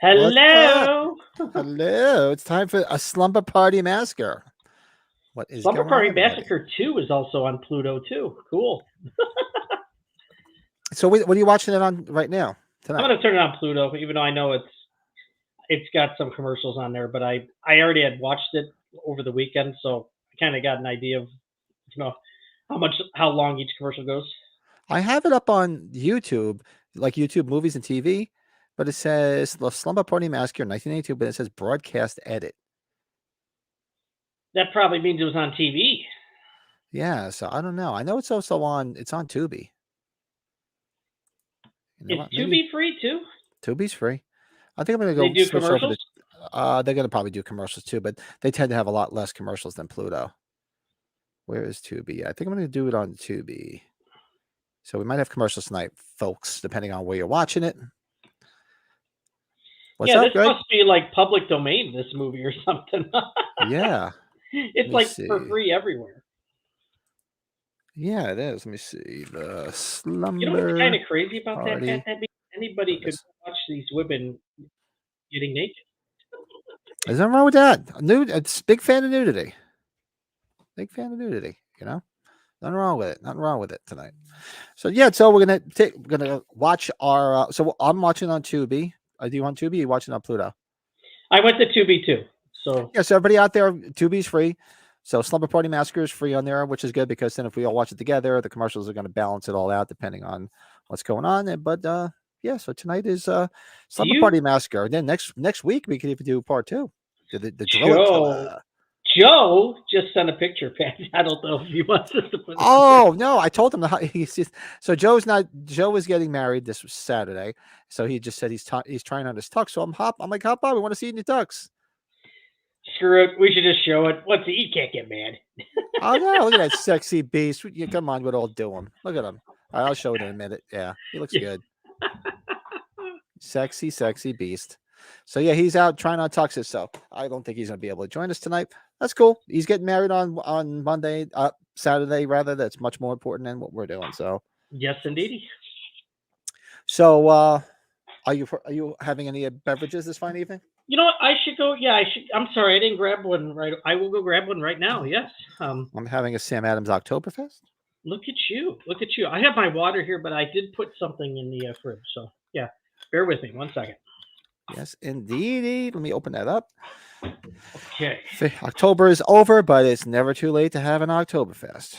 Hello. Hello. It's time for a Slumber Party Massacre. What is Slumber going Party on, everybody? Massacre 2 is also on Pluto too. Cool. So what are you watching it on right now tonight? I'm gonna turn it on Pluto, even though I know it's got some commercials on there, but I already had watched it over the weekend, so I kind of got an idea of how long each commercial goes. I have it up on YouTube, like YouTube Movies and TV, but it says the Slumber Party Massacre 1982, but it says broadcast edit. That probably means it was on TV. Yeah, so I don't know. I know it's also on. It's on Tubi. Is Tubi free too? Tubi's free. I think I'm gonna go They do switch over commercials? to. They're gonna probably do commercials too, but they tend to have a lot less commercials than Pluto. Where is Tubi? I think I'm gonna do it on Tubi. So we might have commercials tonight, folks, depending on where you're watching it. What's up, this Greg? must be like public domain, this movie or something. Yeah. It's like for free everywhere. Yeah, it is. Let me see. The Slumber. You know what's kind of crazy about Party. that? Anybody could watch these women getting naked. There's nothing wrong with that. It's big fan of nudity. Big fan of nudity. You know, nothing wrong with it. Nothing wrong with it tonight. So yeah, so we're gonna watch our. So I'm watching on Tubi. Do you on Tubi? Or are you watching on Pluto? I went to Tubi too. So yeah, so everybody out there, Tubi's free. So Slumber Party Massacre is free on there, which is good because then if we all watch it together, the commercials are going to balance it all out depending on what's going on. But yeah, so tonight is Slumber Party Massacre. And then next week we could even do part 2. The Driller Killer. Joe just sent a picture, Pat. I don't know if he wants us to put it. Oh no, I told him so Joe was getting married this Saturday, so he just said he's trying on his tux. So I'm like, hop on, we want to see you in your tux. Screw it. We should just show it. What's he can't get mad. Oh no, look at that sexy beast. Come on, we'll all do him. Look at him. I'll show it in a minute. Yeah, he looks good. Sexy beast. So yeah, he's out trying on tuxes. So I don't think he's gonna be able to join us tonight. That's cool. He's getting married on Monday, Saturday rather. That's much more important than what we're doing. So yes, indeed. So are you having any beverages this fine evening? You know what? I should go. Yeah, I should. I'm sorry, I didn't grab one right. I will go grab one right now. Yes. I'm having a Sam Adams Oktoberfest. Look at you! Look at you! I have my water here, but I did put something in the fridge. So yeah, bear with me 1 second. Yes, indeed. Let me open that up. Okay. October is over, but it's never too late to have an Oktoberfest.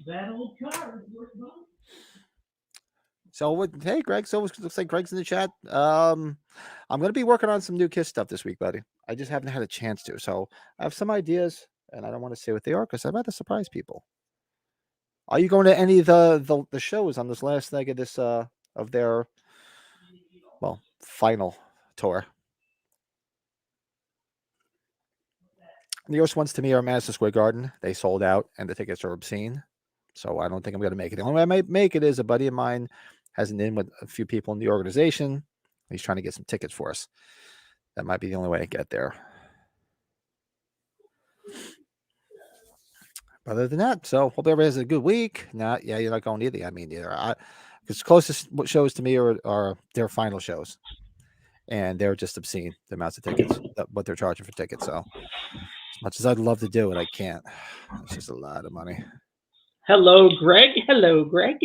That old card. So, hey, Greg. So, it looks like Greg's in the chat. I'm going to be working on some new Kiss stuff this week, buddy. I just haven't had a chance to. So, I have some ideas, and I don't want to say what they are because I'd rather surprise people. Are you going to any of the shows on this last leg of this of their final tour? The nearest ones to me are Madison Square Garden. They sold out, and the tickets are obscene. So I don't think I'm going to make it. The only way I might make it is a buddy of mine has an in with a few people in the organization. He's trying to get some tickets for us. That might be the only way to get there. Other than that, so hope everybody has a good week. Yeah, you're not going either. I mean, either. Because closest shows to me are their final shows, and they're just obscene, the amounts of tickets, what they're charging for tickets. So as much as I'd love to do it, I can't. It's just a lot of money. Hello, Greg. Hello, Greg.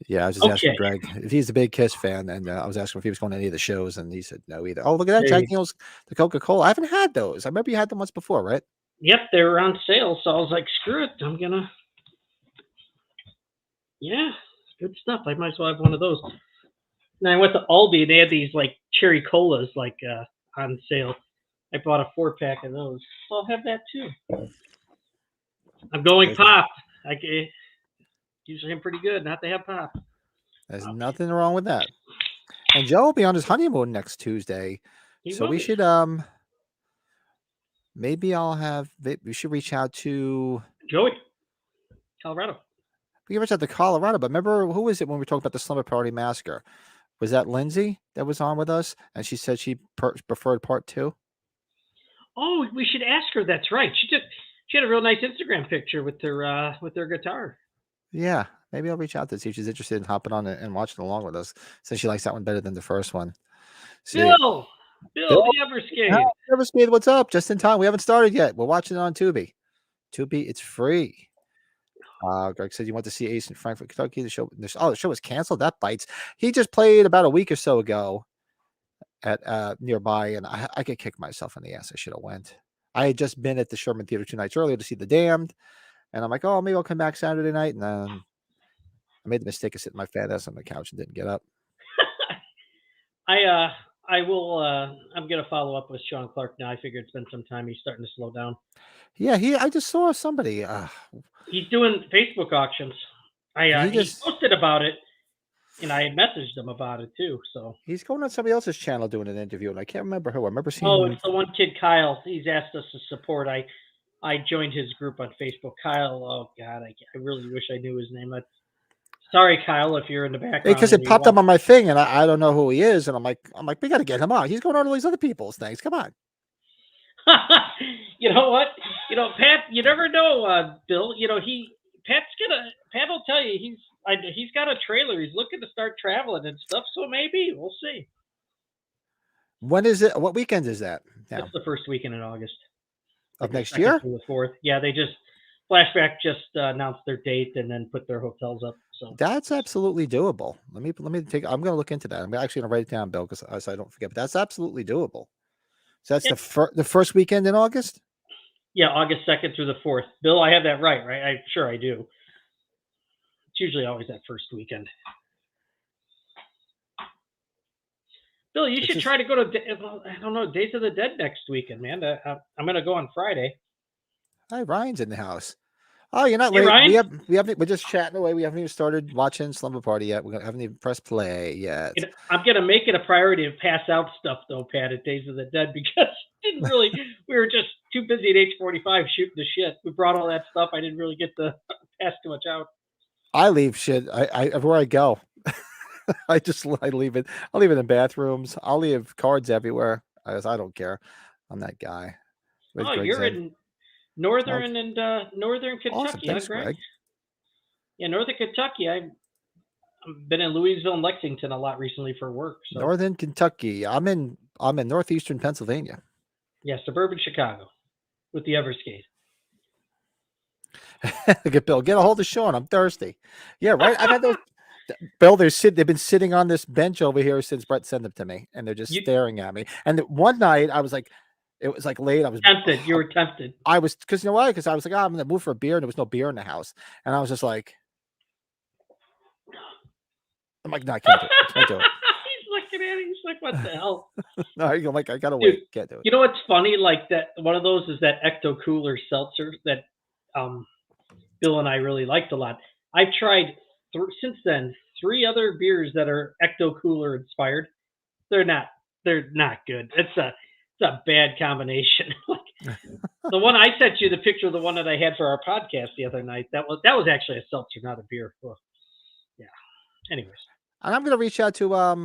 Yeah, I was just asking Greg if he's a big Kiss fan, and I was asking if he was going to any of the shows, and he said no either. Oh, look at that, Jack Daniels, the Coca-Cola. I haven't had those. I remember you had them once before, right? Yep, they were on sale, so I was like, screw it, I'm gonna. Yeah, good stuff. I might as well have one of those. And I went to Aldi. They had these like cherry colas like on sale. I bought a 4-pack of those, so I'll have that too. I'm going pop. Usually I'm pretty good not to have pop. There's nothing wrong with that. And Joe will be on his honeymoon next Tuesday, so we should maybe we should reach out to Joey, Colorado. We can reach out to Colorado, but remember who was it when we talked about the Slumber Party Massacre? Was that Lindsay that was on with us, and she said she preferred part 2? Oh, we should ask her. That's right. She had a real nice Instagram picture with her guitar. Yeah, maybe I'll reach out to see if she's interested in hopping on and watching along with us, since she likes that one better than the first one. Bill, the Everskate. Everskate, what's up? Just in time. We haven't started yet. We're watching it on Tubi. Tubi, it's free. Greg said you went to see Ace in Frankfort, Kentucky. The show was canceled. That bites. He just played about a week or so ago at nearby, and I could kick myself in the ass. I should have went. I had just been at the Sherman Theater 2 nights earlier to see The Damned, and I'm like, oh, maybe I'll come back Saturday night. And then I made the mistake of sitting my fat ass on the couch and didn't get up. I will. I'm gonna follow up with Sean Clark now. I figured it's been some time. He's starting to slow down. Yeah, I just saw somebody. He's doing Facebook auctions. He posted about it, and I had messaged him about it too. So he's going on somebody else's channel doing an interview, and I can't remember who. I remember seeing. Oh, it's the one kid, Kyle. He's asked us to support. I joined his group on Facebook. Kyle. Oh God, I really wish I knew his name. Sorry, Kyle, if you're in the background. Because it popped up on my thing, and I don't know who he is, and I'm like, we got to get him on. He's going on all these other people's things. Come on. You know what? Pat. You never know, Bill. Pat will tell you he's got a trailer. He's looking to start traveling and stuff. So maybe we'll see. When is it? What weekend is that? That's the first weekend in August of next year. The 4th. Yeah, they just Flashback just announced their date and then put their hotels up. So that's absolutely doable. Let me take. I'm going to look into that. I'm actually going to write it down, Bill, because I don't forget. But that's absolutely doable. So that's the first weekend in August. Yeah, August 2nd through the 4th. Bill, I have that right? I'm sure I do. It's usually always that first weekend. Bill, you should try to go to, I don't know, Days of the Dead next weekend, man. I'm going to go on Friday. Hi, Ryan's in the house. Oh, you're not late. Ryan? We're just chatting away. We haven't even started watching Slumber Party yet. We haven't even pressed play yet. I'm going to make it a priority to pass out stuff, though, Pat, at Days of the Dead, because we were just too busy at H45 shooting the shit. We brought all that stuff. I didn't really get to pass too much out. I leave shit. Everywhere I go. I leave it. I'll leave it in bathrooms. I'll leave cards everywhere. I don't care. I'm that guy. You're in northern Kentucky, awesome. Thanks, Greg. Yeah, northern Kentucky. I've been in Louisville and Lexington a lot recently for work. So. Northern Kentucky. I'm in northeastern Pennsylvania. Yeah, suburban Chicago with the Everskate. Look at Bill. Get a hold of Sean. I'm thirsty. Yeah, right. I've had those. Bill, they've been sitting on this bench over here since Brett sent them to me, and they're just staring at me. And one night I was like, it was like late. I was tempted. You were tempted. I was, because you know why? Because I was like, I'm gonna move for a beer, and there was no beer in the house, and I was just like, I'm like, no, I can't do it. I can't do it. He's looking at it. He's like, what the hell? No, I'm like, I gotta wait. Can't do it. You know what's funny? Like that, one of those is that Ecto Cooler seltzer that Bill and I really liked a lot. I've tried since then 3 other beers that are Ecto Cooler inspired. They're not good. It's a a bad combination. The one I sent you, the picture of the one that I had for our podcast the other night, that was actually a seltzer, not a beer. Well, yeah. Anyways. And I'm gonna reach out to what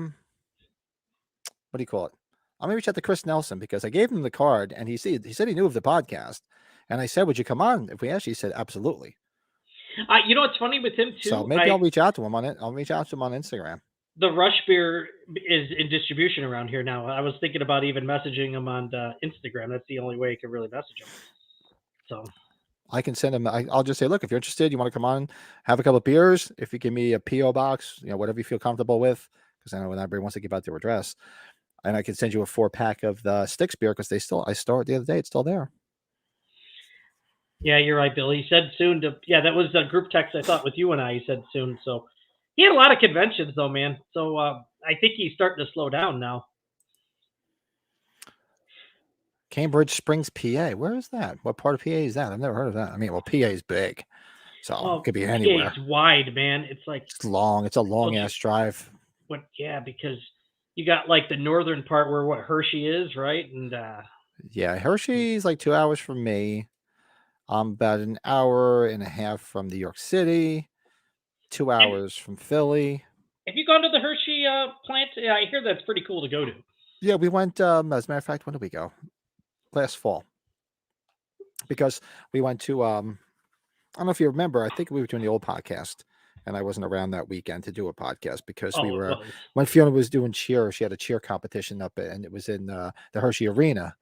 do you call it? I'm gonna reach out to Chris Nelson because I gave him the card and he said he knew of the podcast. And I said, would you come on if we asked you? He said, absolutely. You know what's funny with him too? So maybe I'll reach out to him on it. I'll reach out to him on Instagram. The Rush beer is in distribution around here now. I was thinking about even messaging him on Instagram. That's the only way I could really message him. So I can send him. I'll just say, look, if you're interested, you want to come on, have a couple of beers. If you give me a PO box, whatever you feel comfortable with, because I know when everybody wants to give out their address, and I can send you a 4-pack of the Sticks beer because I started the other day. It's still there. Yeah, you're right, Bill. He said soon to. Yeah, that was a group text I thought with you and I. He said soon. So he had a lot of conventions though, man. So I think he's starting to slow down now. Cambridge Springs, PA. Where is that? What part of PA is that? I've never heard of that. I mean, well, PA is big, so it could be anywhere. It's wide, man. It's long. It's a long ass drive. Yeah, because you got like the northern part where Hershey is, right? And yeah, Hershey's like 2 hours from me. I'm about an hour and a half from New York City. 2 hours from Philly. Have you gone to the Hershey plant? Yeah, I hear that's pretty cool to go to. Yeah, we went. As a matter of fact, when did we go? Last fall. Because we went to. I don't know if you remember. I think we were doing the old podcast, and I wasn't around that weekend to do a podcast because we were. When Fiona was doing cheer, she had a cheer competition up, and it was in the Hershey Arena.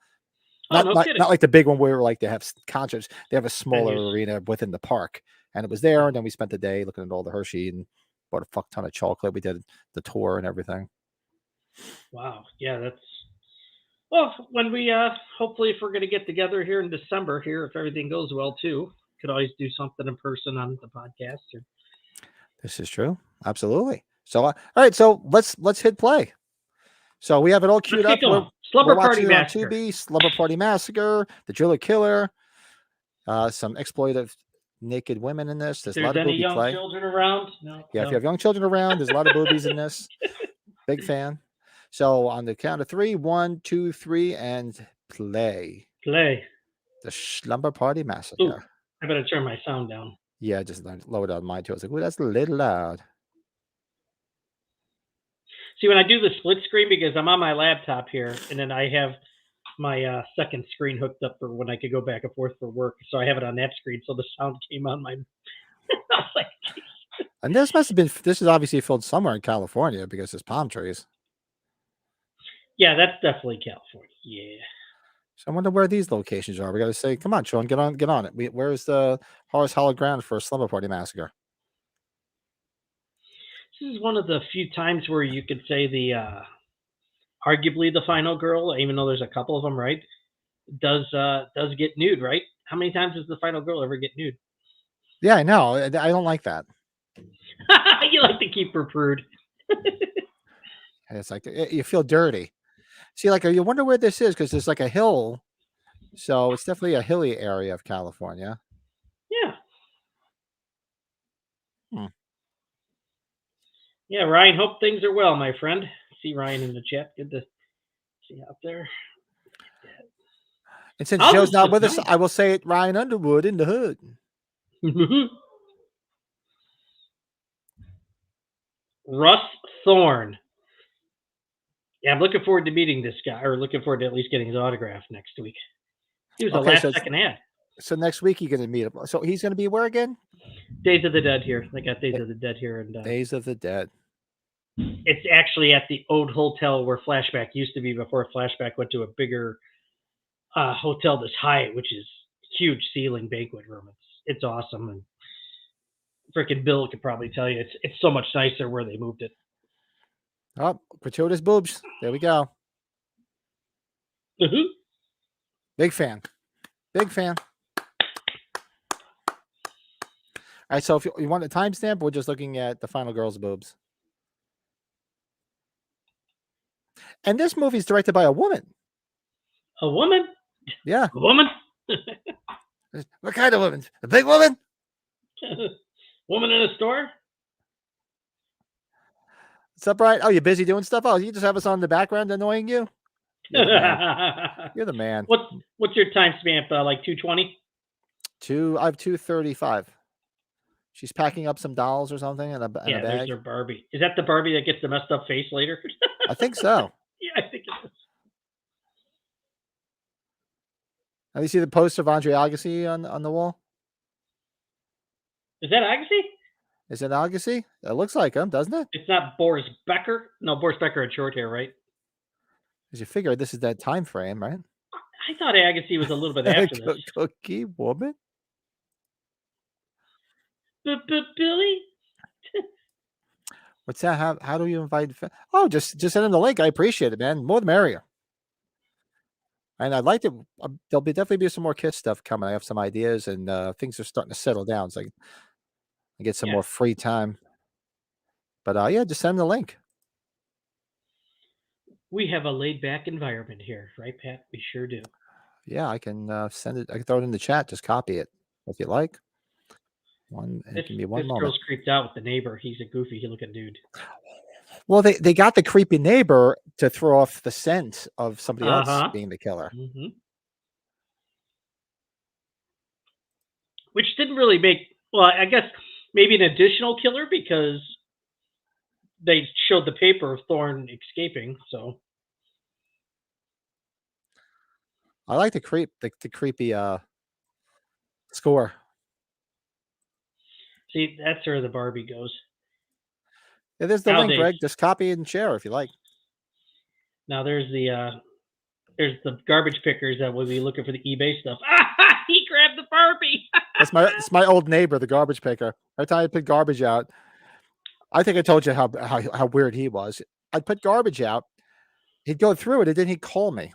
Not like the big one where like they have concerts. They have a smaller arena within the park, and it was there. And then we spent the day looking at all the Hershey and bought a fuck ton of chocolate. We did the tour and everything. Wow, yeah, that's well. When we hopefully if we're going to get together here in December, here if everything goes well too, could always do something in person on the podcast. This is true, absolutely. So all right, so let's hit play. So we have it all queued up. Slumber Party Massacre. Tubi, Slumber Party Massacre, The Driller Killer, some exploitive naked women in this. There's a lot of booby play. Children around? No. If you have young children around, there's a lot of boobies in this. Big fan. So on the count of 3, 1, 2, 3, and play. Play. The Slumber Party Massacre. Ooh, I better turn my sound down. Yeah, just lowered on mine too. I was like, "Ooh, that's a little loud." See, when I do the split screen, because I'm on my laptop here, and then I have my second screen hooked up for when I could go back and forth for work. So I have it on that screen, so the sound came on my. I was like, geez. And this must have been. This is obviously filmed somewhere in California because there's palm trees. Yeah, that's definitely California. Yeah. So I wonder where these locations are. We got to say, come on, Sean, get on it. Where's the Horace Hollow Ground for Slumber Party Massacre? This is one of the few times where you could say the arguably the final girl, even though there's a couple of them, right? Does get nude, right? How many times does the final girl ever get nude? Yeah, I know. I don't like that. You like to keep her prude. It's like you feel dirty. See, like you wonder where this is because there's like a hill, so it's definitely a hilly area of California. Yeah. Yeah, Ryan, hope things are well, my friend. See Ryan in the chat. Good to see you out there. And since Joe's not with us, I will say it, Ryan Underwood in the hood. Russ Thorne. Yeah, I'm looking forward to meeting this guy, or looking forward to at least getting his autograph next week. He was a last-second ad. So next week you're going to meet him. So he's going to be where again? Days of the Dead here. They got Days of the Dead here. And Days of the Dead. It's actually at the old hotel where Flashback used to be before Flashback went to a bigger hotel, this Hyatt, which is huge ceiling banquet room. It's awesome. And freaking Bill could probably tell you it's so much nicer where they moved it. Oh, gratuitous boobs. There we go. Mm-hmm. Big fan. Big fan. All right, so if you want a timestamp, we're just looking at the final girl's boobs. And this movie is directed by a woman. A woman? Yeah. A woman? What kind of woman? A big woman? Woman in a store? What's up, Brian? Oh, you're busy doing stuff? Oh, you just have us on in the background annoying you? You're the man. You're the man. What's your time stamp? Like 2:20? I have 2:35. She's packing up some dolls or something in a Yeah, there's bag. their Barbie. Is that the Barbie that gets the messed up face later? I think so. Yeah, I think it is. Have you seen the poster of Andre Agassi on the wall? Is that Agassi? Is it Agassi? It looks like him, doesn't it? It's not Boris Becker. No, Boris Becker had short hair, right? Because you figure this is that time frame, right? I thought Agassi was a little bit after this. Cookie woman. Billy? What's that? How do you invite? Oh, just send him the link. I appreciate it, man. More the merrier. And I'd like to. There'll definitely be some more Kiss stuff coming. I have some ideas, and things are starting to settle down. So I get some more free time. But yeah, just send him the link. We have a laid back environment here, right, Pat? We sure do. Yeah, I can send it. I can throw it in the chat. Just copy it if you like. It can be one moment. Girl's creeped out with the neighbor. He's a goofy looking dude. Well, they got the creepy neighbor to throw off the scent of somebody else being the killer. Mm-hmm. Which didn't really make, well, I guess maybe an additional killer because they showed the paper of Thorne escaping, so. I like the creepy score. See, that's where the Barbie goes. Yeah, there's the link, Greg. Just copy and share if you like. Now there's the garbage pickers that will be looking for the eBay stuff. He grabbed the Barbie. It's my old neighbor, the garbage picker. Every time I put garbage out, I think I told you how weird he was. I'd put garbage out, he'd go through it, and then he'd call me.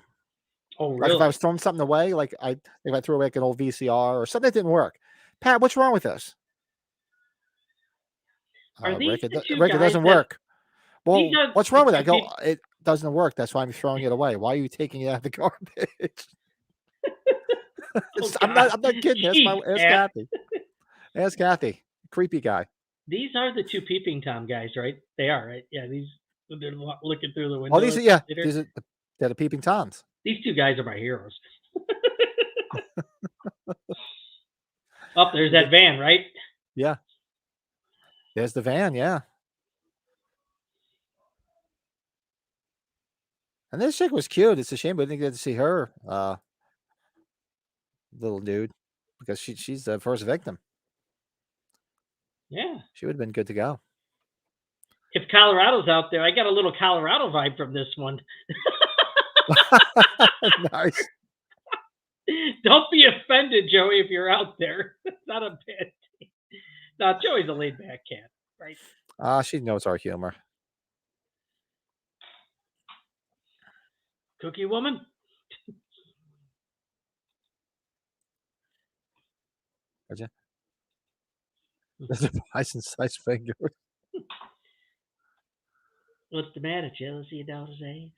Oh, really? Like if I was throwing something away, like if I threw away like an old VCR or something that didn't work. Pat, what's wrong with this? Rick, it doesn't work. Well, what's wrong with that? It doesn't work. That's why I'm throwing it away. Why are you taking it out of the garbage? I'm not kidding. Ask Kathy. Ask Kathy. Creepy guy. These are the two peeping Tom guys, right? They are, right? Yeah, they're looking through the window. Oh, these are the peeping Toms. These two guys are my heroes. Oh, there's that van, right? Yeah. There's the van, yeah. And this chick was cute. It's a shame we didn't get to see her, little dude, because she's the first victim. Yeah. She would have been good to go. If Colorado's out there, I got a little Colorado vibe from this one. Nice. Don't be offended, Joey, if you're out there. It's not a bad thing. No, Joey's a laid-back cat, right? She knows our humor. Cookie woman? Would you? There's a license-sized finger. What's the matter, jealousy, daughter's eggs?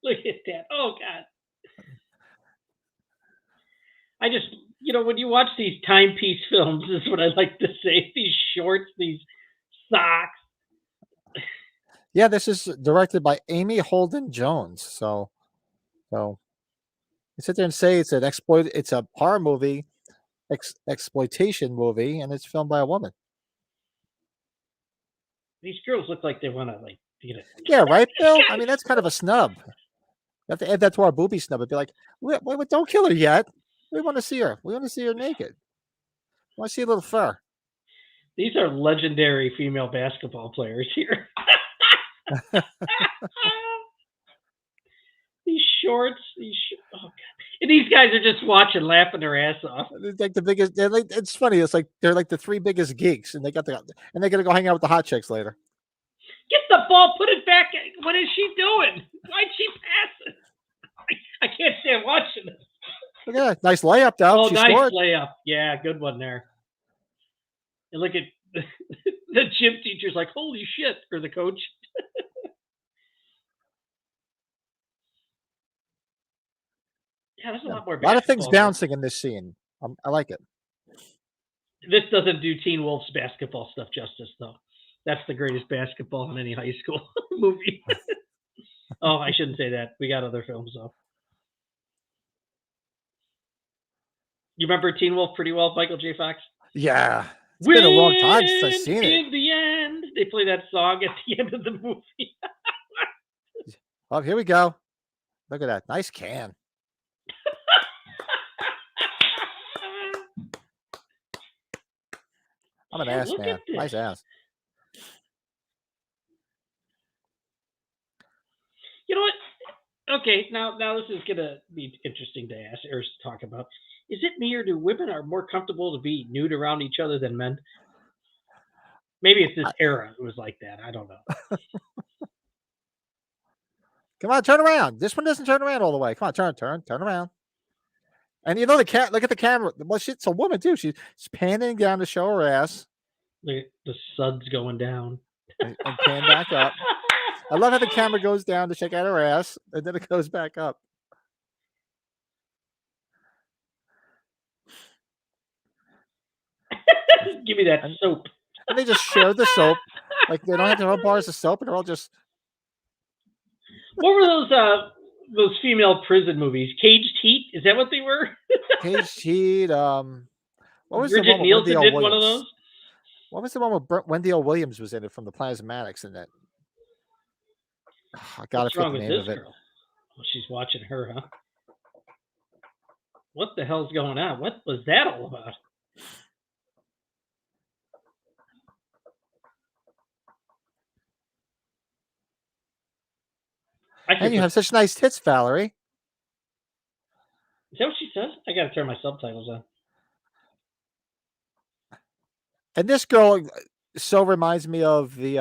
Look at that. Oh, God. I just, when you watch these timepiece films, this is what I like to say. These shorts, these socks. Yeah, this is directed by Amy Holden Jones. So you sit there and say it's a horror movie, exploitation movie, and it's filmed by a woman. These girls look like they want to Yeah, right, Bill. I mean, that's kind of a snub. You have to add that to our booby snub. It'd be like, wait, don't kill her yet. We want to see her. We want to see her naked. We want to see a little fur. These are legendary female basketball players here. These shorts, oh God. And these guys are just watching, laughing their ass off. They're like the biggest. It's funny. It's like they're like the three biggest geeks, and they're gonna go hang out with the hot chicks later. Get the ball, put it back. What is she doing? Why'd she pass it? I can't stand watching this. Look at that. Nice layup, though. Oh, nice layup. Yeah, good one there. And look at the gym teacher's like, holy shit, or the coach. Yeah, there's a lot more. A lot of things bouncing in this scene. I like it. This doesn't do Teen Wolf's basketball stuff justice, though. That's the greatest basketball in any high school movie. Oh, I shouldn't say that. We got other films though. You remember Teen Wolf pretty well, Michael J. Fox? Yeah. It's Win been a long time since I've seen it. in the end. They play that song at the end of the movie. Oh, here we go. Look at that. Nice can. I'm an ass Look man. at this. Nice ass. You know what? Okay, now this is gonna be interesting to ask or to talk about. Is it me or do women are more comfortable to be nude around each other than men? Maybe it's this era it was like that. I don't know. Come on, turn around. This one doesn't turn around all the way. Come on, turn around. And you know the cat. Look at the camera. Well, it's a woman too. She's panning down to show her ass. The sun's going down. And pan back up. I love how the camera goes down to check out her ass, and then it goes back up. Give me that soap. And they just share the soap. Like they don't have their own bars of soap, and they're all just. What were those female prison movies? Caged Heat? Is that what they were? Caged Heat. What was Bridget the one Nielsen did one of those? What was the one with Wendy O. Williams was in it from the Plasmatics in that? I gotta forget the name of it. Girl? Oh, she's watching her, huh? What the hell's going on? What was that all about? And you have such nice tits, Valerie. Is that what she says? I gotta turn my subtitles on. And this girl so reminds me of the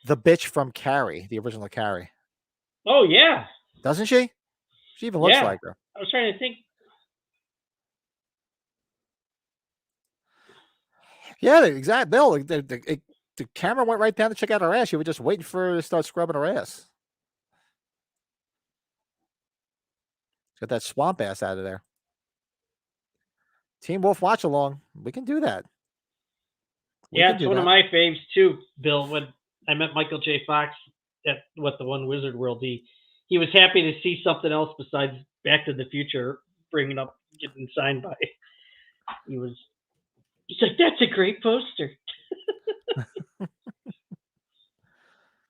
bitch from Carrie, the original Carrie. Oh yeah. Doesn't she? She even looks like her. I was trying to think. Yeah, exactly. Bill, the camera went right down to check out her ass. You were just waiting for her to start scrubbing her ass. Got that swamp ass out of there. Teen Wolf watch along. We can do that. It's one of my faves too, Bill. When I met Michael J. Fox at the one Wizard World, he was happy to see something else besides Back to the Future getting signed by. He's like, that's a great poster.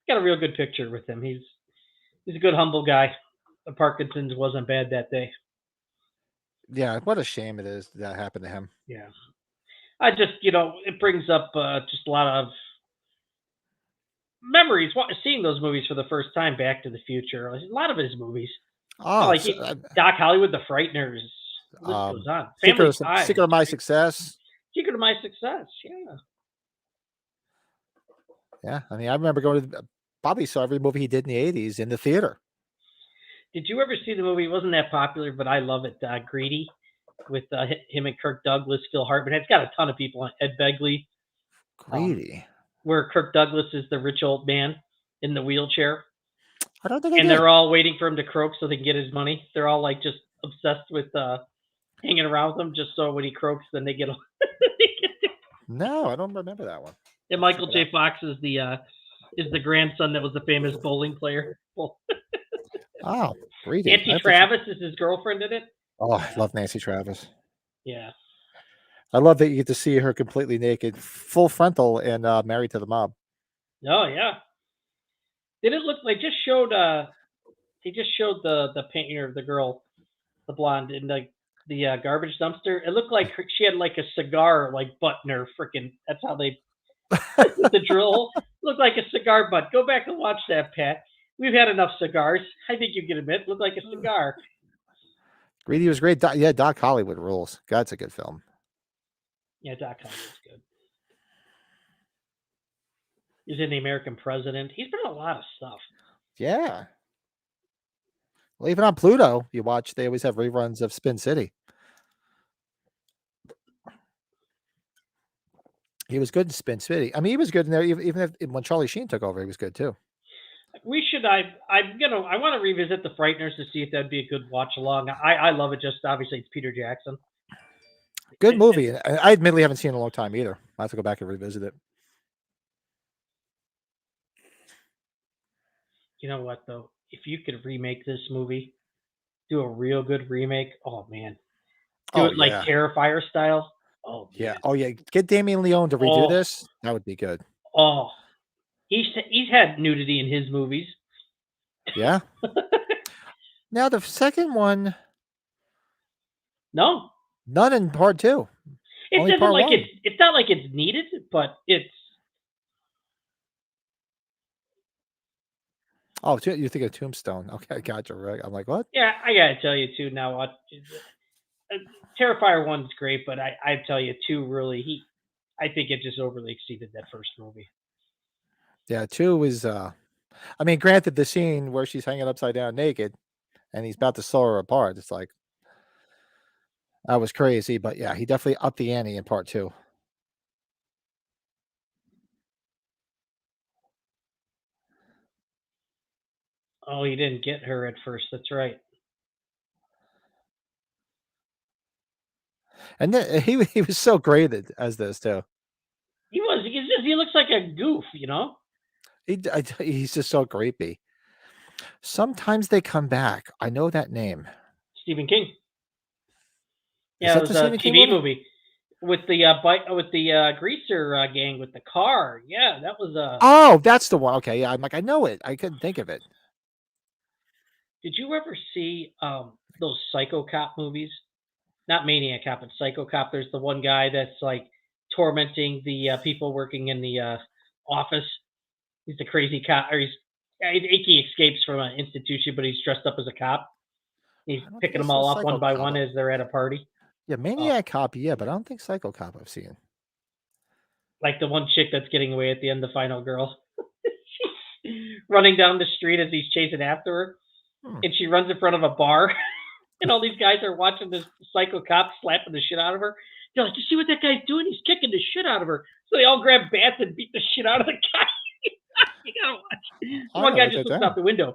Got a real good picture with him. He's a good, humble guy. The Parkinson's wasn't bad that day. Yeah, what a shame it is that happened to him. Yeah. I just, it brings up just a lot of memories. Seeing those movies for the first time, Back to the Future, a lot of his movies. Oh, Doc Hollywood, The Frighteners. List goes on. Secret of My Success. Secret of My Success. Yeah. Yeah, I mean, I remember going to. Bobby saw every movie he did in the '80s in the theater. Did you ever see the movie? It wasn't that popular, but I love it. Greedy, with him and Kirk Douglas, Phil Hartman. It's got a ton of people on. Ed Begley. Greedy. Where Kirk Douglas is the rich old man in the wheelchair. I don't think. And they're all waiting for him to croak so they can get his money. They're all like just obsessed with hanging around with him, just so when he croaks, then they get. No, I don't remember that one. And Michael J. Fox is the grandson that was a famous bowling player. Oh, Greedy. Nancy Travis is his girlfriend in it. Oh, I love Nancy Travis. Yeah. I love that you get to see her completely naked, full frontal, and Married to the Mob. Oh yeah. Did it look like just showed they just showed the painting of the girl, the blonde in the garbage dumpster. It looked like she had like a cigar butt in her freaking. That's how they the drill looked like a cigar butt. Go back and watch that, Pat. We've had enough cigars. I think you can admit looked like a cigar. Greedy was great. Doc Hollywood rules. God, it's a good film. Yeah, Doc Hollywood's good. He's in The American President. He's been in a lot of stuff. Yeah. Well, even on Pluto, you watch, they always have reruns of Spin City. He was good in Spin City. I mean, he was good in there. Even when Charlie Sheen took over, he was good too. We should. I want to revisit The Frighteners to see if that'd be a good watch along. I love it. Just obviously, it's Peter Jackson. Good movie. I admittedly haven't seen it in a long time either. I have to go back and revisit it. You know what though? If you could remake this movie, do a real good remake. Oh man, do Oh it like yeah, Terrifier style. Oh yeah. man. Oh yeah. Get Damien Leone to redo Oh this. That would be good. oh. He's had nudity in his movies. Yeah. Now the second one, No, none in part two. it Only doesn't part like one. it's not like it's needed, but it's Oh, you think of Tombstone? Okay, gotcha. Right. I'm like, what? yeah. I gotta tell you too. Now, what uh, Terrifier one's great, but I tell you two really I think it just overly exceeded that first movie. Yeah, two is. I mean, granted, the scene where she's hanging upside down naked and he's about to saw her apart. It's like that was crazy, but yeah, he definitely upped the ante in part two. Oh, he didn't get her at first. That's right. And then he was so great as this too. He was. He looks like a goof, you know. He's just so creepy. Sometimes they come back. I know that name. Stephen King. Is Yeah, it that was the a Stephen King TV one? movie with the bike with the greaser gang with the car. Yeah, that was a. Oh, that's the one. Okay, yeah. I'm like, I know it. I couldn't think of it. Did you ever see those Psycho Cop movies? Not Maniac Cop, but Psycho Cop. There's the one guy that's like tormenting the people working in the office. He's the crazy cop, or he escapes from an institution, but he's dressed up as a cop. He's I don't think picking I them saw all off one Psycho by Cop. one as they're at a party. Yeah, Oh, Maniac Cop, yeah, but I don't think Psycho Cop I've seen. like the one chick that's getting away at the end, the final girl. She's running down the street as he's chasing after her, Hmm. and she runs in front of a bar, and all these guys are watching this psycho cop slapping the shit out of her. They're like, "You see what that guy's doing? He's kicking the shit out of her." So they all grab bats and beat the shit out of the guy. You gotta watch. I One gotta guy write just that looks out down. the window.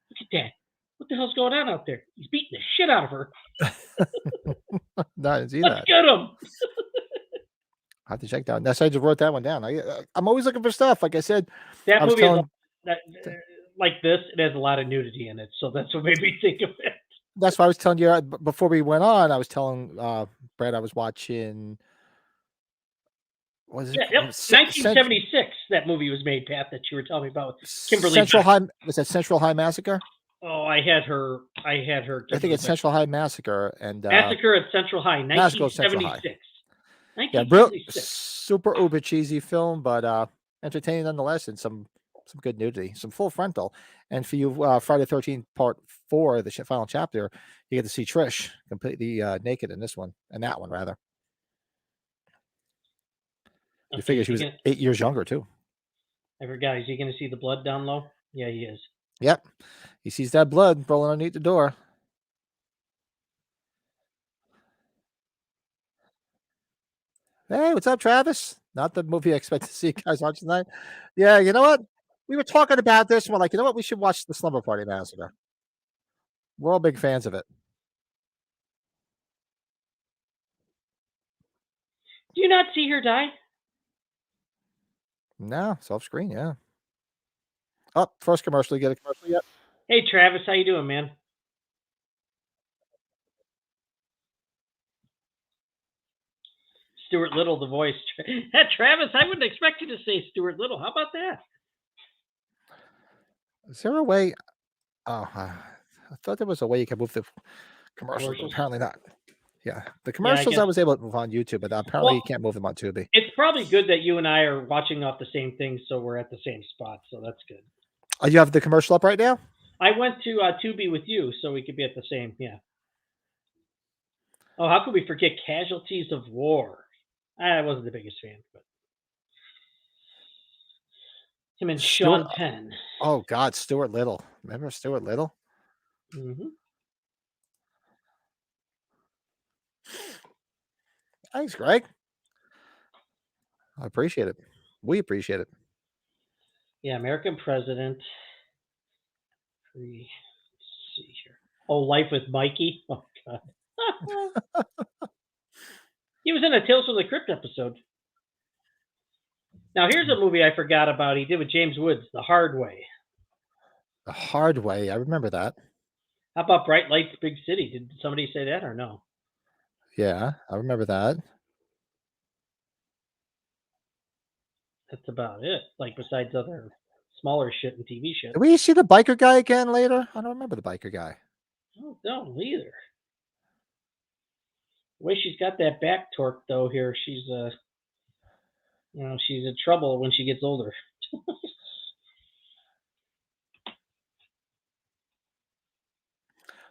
Look at that. What the hell's going on out there? He's beating the shit out of her. No, I didn't see Let's that. get him. I have to check that. That's I just wrote that one down. I'm always looking for stuff. Like I said, That I was movie is telling. that, like this. It has a lot of nudity in it, so that's what made me think of it. That's why I was telling you before we went on. I was telling Brad I was watching. Was it Yeah, yep. 1976. That movie was made, Pat. That you were telling me about, Kimberly Central Beck. High? Was that Central High Massacre? Oh, I had her. I had her. I think Kimberly it's Beck. Central High Massacre and Massacre at Central High, Massacre Central High. 1976. Yeah, real 1976. super uber cheesy film, but entertaining nonetheless, and some good nudity, some full frontal. And for you, Friday 13th Part 4, the final chapter, you get to see Trish completely naked in this one, and that one rather. You Okay, figure is she he was gonna? 8 years younger too. I forgot. Is he going to see the blood down low? Yeah, he is. Yep, he sees that blood rolling underneath the door. Hey, what's up, Travis? Not the movie I expect to see you guys watch tonight. Yeah, you know what? We were talking about this. We're like, you know what? We should watch the Slumber Party Massacre. We're all big fans of it. Do you not see her die? No, self screen, yeah. Oh, first commercial. You get a commercial yet? Hey, Travis, how you doing, man? Stuart Little, the voice. Travis, I wouldn't expect you to say Stuart Little. How about that? Is there a way? Oh, I thought there was a way you could move the commercials, but Commercials? apparently not. Yeah, the Yeah, I commercials guess. I was able to move on YouTube, but apparently Well, you can't move them on Tubi. it's probably good that you and I are watching off the same thing, so we're at the same spot. So that's good. Oh, you have the commercial up right now? I went to Tubi with you, so we could be at the same. Yeah. Oh, how could we forget Casualties of War? I wasn't the biggest fan, but him and Stuart. Sean Penn. Oh God, Stuart Little. Remember Stuart Little? Hmm. Thanks, Greg. I appreciate it. We appreciate it. Yeah, American President. Let's see here. Oh, Life with Mikey. Oh God. He was in a Tales from the Crypt episode. Now here's a movie I forgot about. He did with James Woods, The Hard Way. The Hard Way. I remember that. How about Bright Lights, Big City? Did somebody say that or no? Yeah, I remember that. That's about it. Like besides other smaller shit and TV shit. Did we see the biker guy again later? I don't remember the biker guy. I don't know either. The way she's got that back torque though here, she's she's in trouble when she gets older.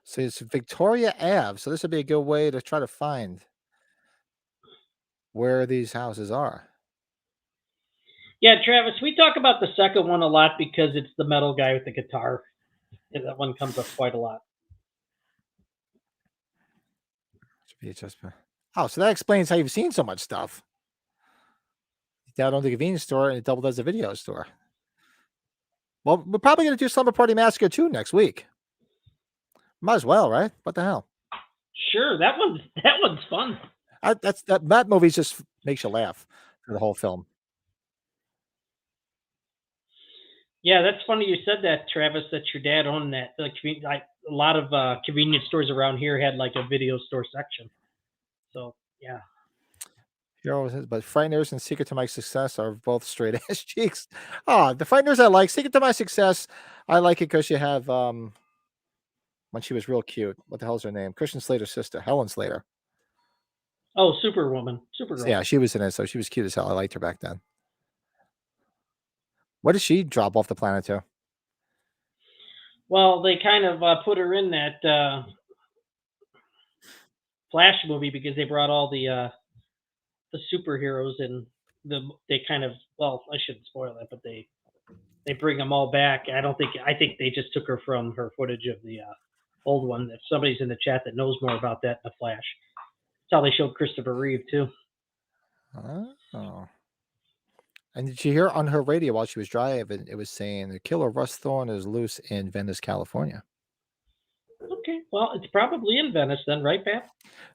So it's Victoria Ave. So this would be a good way to try to find where these houses are. Yeah, Travis, we talk about the second one a lot because it's the metal guy with the guitar. And that one comes up quite a lot. Oh, so that explains how you've seen so much stuff. Down on the convenience store and it doubled as a video store. Well, we're probably going to do Slumber Party Massacre 2 next week. Might as well, right? What the hell? Sure, that one's fun. That movie just makes you laugh for the whole film. Yeah, that's funny you said that, Travis, that your dad owned that. Like, a lot of convenience stores around here had like a video store section. So, yeah. But Frighteners and Secret to My Success are both straight ass cheeks. Oh, the Frighteners I like. Secret to My Success, I like it because you have when she was real cute. What the hell's her name? Christian Slater's sister, Helen Slater. Oh, Superwoman. Supergirl. Yeah, she was in it, so she was cute as hell. I liked her back then. What did she drop off the planet to? Well, they kind of put her in that Flash movie because they brought all the superheroes and they kind of, well, I shouldn't spoil it, but they bring them all back. I think they just took her from her footage of the old one. If somebody's in the chat that knows more about that, the Flash. That's how they showed Christopher Reeve too. Oh. And did you hear on her radio while she was driving, it was saying the killer Russ Thorne is loose in Venice, California. Okay, well, it's probably in Venice then, right, Pat?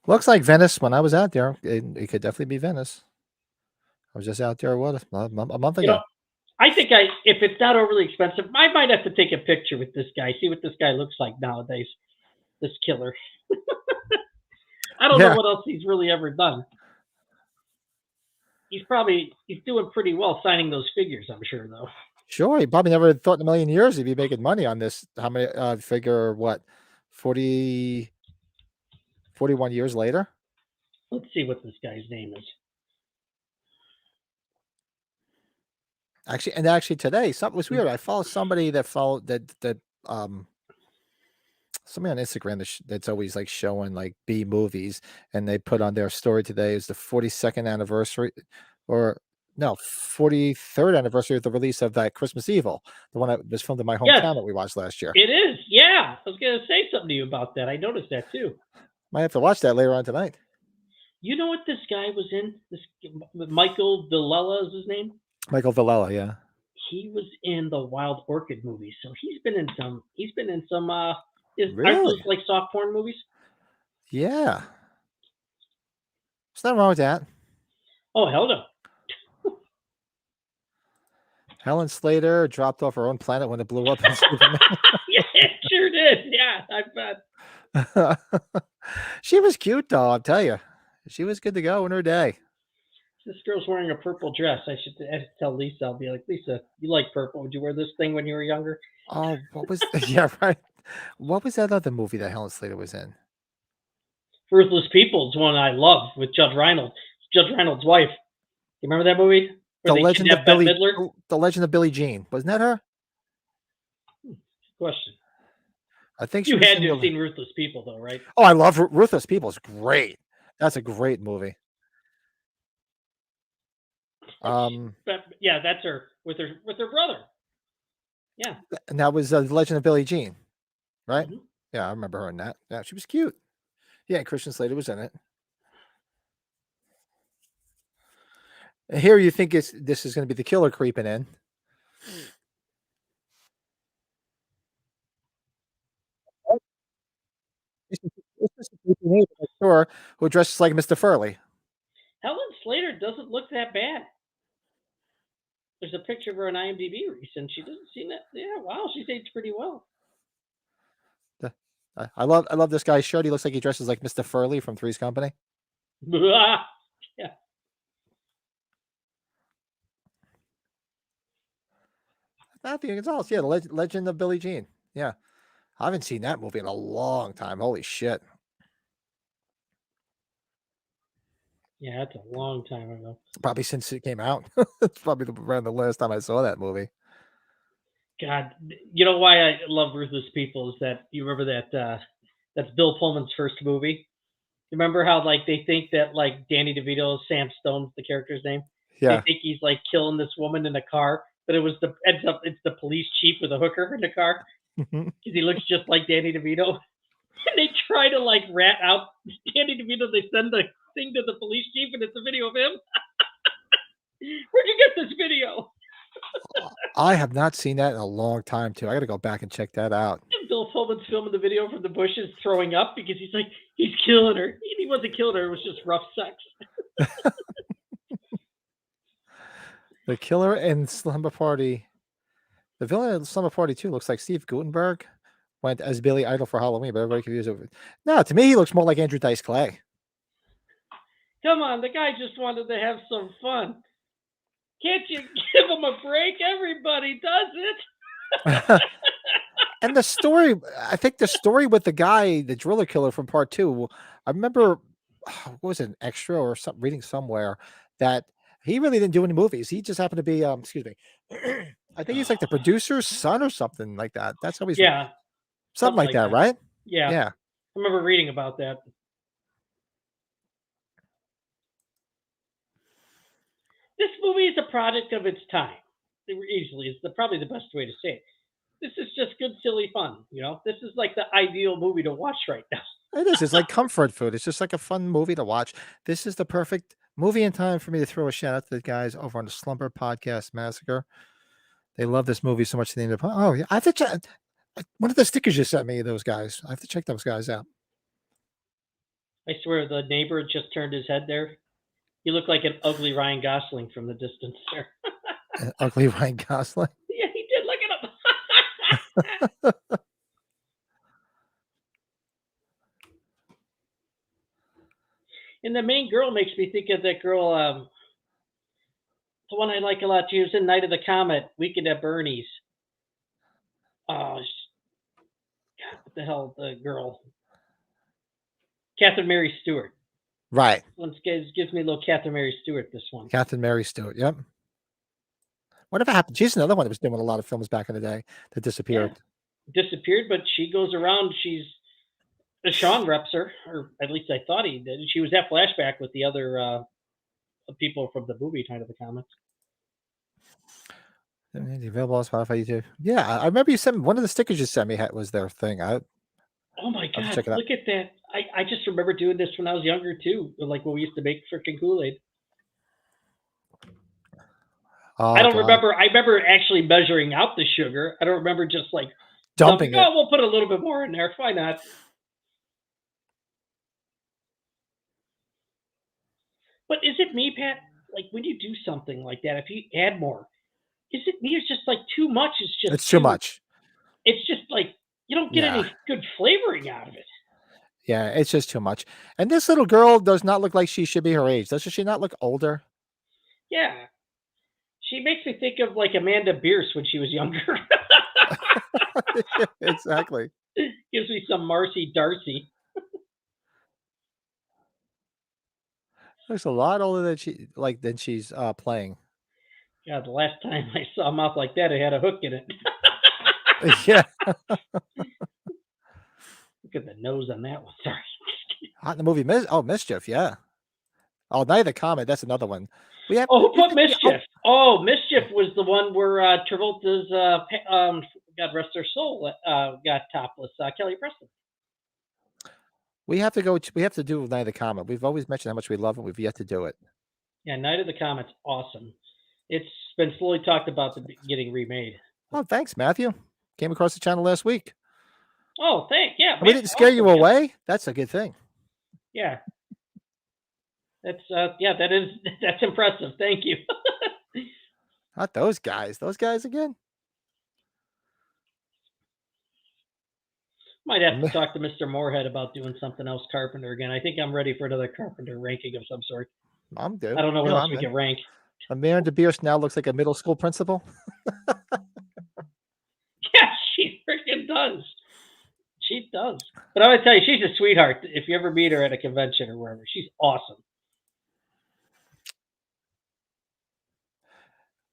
Looks like Venice. When I was out there, it could definitely be Venice. I was just out there, what, a month ago? I think if it's not overly expensive, I might have to take a picture with this guy, see what this guy looks like nowadays, this killer. I don't know what else he's really ever done. He's doing pretty well signing those figures, I'm sure, though. Sure, he probably never thought in a million years he'd be making money on this. How many figure, what, 41 years later? Let's see what this guy's name is. Actually today, something was weird. I follow somebody that somebody on Instagram that's always like showing like B movies, and they put on their story today is the 42nd anniversary, or no, 43rd anniversary of the release of that Christmas Evil, the one that was filmed in my hometown that we watched last year. It is, yeah. I was going to say something to you about that. I noticed that too. Might have to watch that later on tonight. You know what this guy was in? This Michael Villela is his name? Michael Villela, yeah. He was in the Wild Orchid movie, so he's been in some. Really? Aren't those like soft porn movies? Yeah. There's nothing wrong with that. Oh, hell no. Helen Slater dropped off her own planet when it blew up. Yeah, it sure did. Yeah, I bet. She was cute, though, I'll tell you. She was good to go in her day. This girl's wearing a purple dress. I should tell Lisa. I'll be like, Lisa, you like purple. Would you wear this thing when you were younger? Oh, what was... yeah, right. What was that other movie that Helen Slater was in? Ruthless People is one I love with Judge Reynolds. Judge Reynolds' wife. You remember that movie? The Legend of Billie Jean. Wasn't that her? Question. I think you had to have seen Ruthless People, though, right? Oh, I love Ruthless People. It's great. That's a great movie. Yeah, that's her with her brother. Yeah. And that was The Legend of Billie Jean, right? Mm-hmm. Yeah, I remember her in that. Yeah, she was cute. Yeah, Christian Slater was in it. And here you think this is going to be the killer creeping in. Who dresses like Mr. Furley. Helen Slater doesn't look that bad. There's a picture of her on IMDb recent. She doesn't seem that. Yeah, wow, she's aged pretty well. I love this guy's shirt. He looks like he dresses like Mr. Furley from Three's Company. Yeah. Matthew Gonzalez, yeah, the Legend of Billie Jean. Yeah, I haven't seen that movie in a long time. Holy shit! Yeah, that's a long time ago. Probably since it came out. It's probably around the last time I saw that movie. God, you know why I love Ruthless People is that you remember that that's Bill Pullman's first movie. Remember how like they think that like Danny DeVito, Sam Stone's the character's name. They Yeah. think he's like killing this woman in a car, but it's the police chief with a hooker in the car because he looks just like Danny DeVito. And they try to like rat out Danny DeVito. They send the thing to the police chief, and it's a video of him. Where'd you get this video? I have not seen that in a long time too. I got to go back and check that out. And Bill Pullman's filming the video from the bushes, throwing up because he's like he's killing her. He wasn't killing her; it was just rough sex. The killer in Slumber Party, the villain in Slumber Party 2 looks like Steve Guttenberg went as Billy Idol for Halloween, but everybody confused over it. No, to me, he looks more like Andrew Dice Clay. Come on, the guy just wanted to have some fun. Can't you give him a break? Everybody does it. And the story, I think the story with the guy, the driller killer from part 2, I remember, what was it, an extra or something, reading somewhere that he really didn't do any movies. He just happened to be, excuse me, I think he's like the producer's son or something like that. That's how he's, something like that, right? Yeah. Yeah. I remember reading about that. This movie is a product of its time. Easily is probably the best way to say it. This is just good, silly fun. You know, this is like the ideal movie to watch right now. It is. It's like comfort food. It's just like a fun movie to watch. This is the perfect movie in time for me to throw a shout out to the guys over on the Slumber Podcast Massacre. They love this movie so much. They end up, oh, yeah. I have to check. One of the stickers you sent me, those guys. I have to check those guys out. I swear the neighbor just turned his head there. You look like an ugly Ryan Gosling from the distance there. An ugly Ryan Gosling? Yeah, he did. Look at him. And the main girl makes me think of that girl, the one I like a lot. She was in Night of the Comet, Weekend at Bernie's. Oh, God, what the hell, the girl? Catherine Mary Stewart. Right. One gives me a little Catherine Mary Stewart, this one. Catherine Mary Stewart, yep. Whatever happened? She's another one that was doing a lot of films back in the day that disappeared. Yeah. Disappeared, but she goes around. Sean reps her, or at least I thought he did. She was at Flashback with the other people from the movie Night of the Comet. Available on Spotify, YouTube. Yeah, I remember you sent me, one of the stickers you sent me was their thing. Oh my God, look at that. I just remember doing this when I was younger too, like when we used to make freaking Kool-Aid. Oh, I remember. I remember actually measuring out the sugar. I don't remember just like dumping it. Oh, we'll put a little bit more in there. Why not? But is it me, Pat? Like when you do something like that, if you add more, is it me? It's just like too much. It's too much. It's just like you don't get any good flavoring out of it. Yeah, it's just too much. And this little girl does not look like she should be her age. Doesn't she not look older? Yeah. She makes me think of like Amanda Bierce when she was younger. Exactly. Gives me some Marcy Darcy. Looks a lot older than she's playing. Yeah, the last time I saw a mouth like that, it had a hook in it. Yeah. Look at the nose on that one. Sorry. Hot in the movie Mischief, yeah. Oh, Night of the Comet, that's another one. Who put Mischief? Mischief was the one where Travolta's God rest her soul got topless. Kelly Preston. We have to do Night of the Comet. We've always mentioned how much we love it. We've yet to do it. Yeah, Night of the Comet's awesome. It's been slowly talked about getting remade. Oh, thanks, Matthew. Came across the channel last week. Oh, thanks. Yeah. We didn't scare you away. That's a good thing. Yeah. That's impressive. Thank you. Not those guys. Those guys again? Might have to talk to Mr. Moorhead about doing something else Carpenter again. I think I'm ready for another Carpenter ranking of some sort. I'm due. I don't know what else we can rank. Amanda de Beers now looks like a middle school principal. Yeah, she freaking does. She does. But I'm going to tell you, she's a sweetheart. If you ever meet her at a convention or wherever, she's awesome.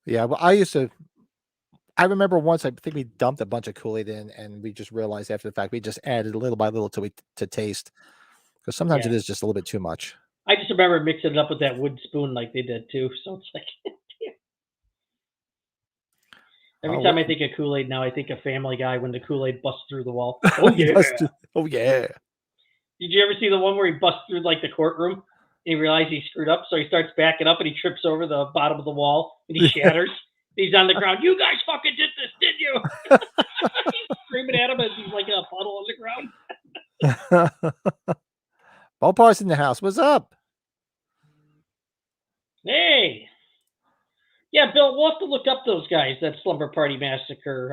Yeah, well, I remember once, I think we dumped a bunch of Kool-Aid in, and we just realized after the fact, we just added little by little to taste. Because sometimes it is just a little bit too much. I just remember mixing it up with that wood spoon like they did too. So it's like, every time I think of Kool-Aid now, I think of Family Guy when the Kool-Aid busts through the wall. Oh, yeah. Oh, yeah. Did you ever see the one where he busts through like the courtroom and he realizes he screwed up? So he starts backing up and he trips over the bottom of the wall and he shatters. He's on the ground. You guys fucking did this, didn't you? He's screaming at him as he's like a puddle on the ground. Ballpark's in the house. What's up? Hey. Yeah, Bill, we'll have to look up those guys, that Slumber Party Massacre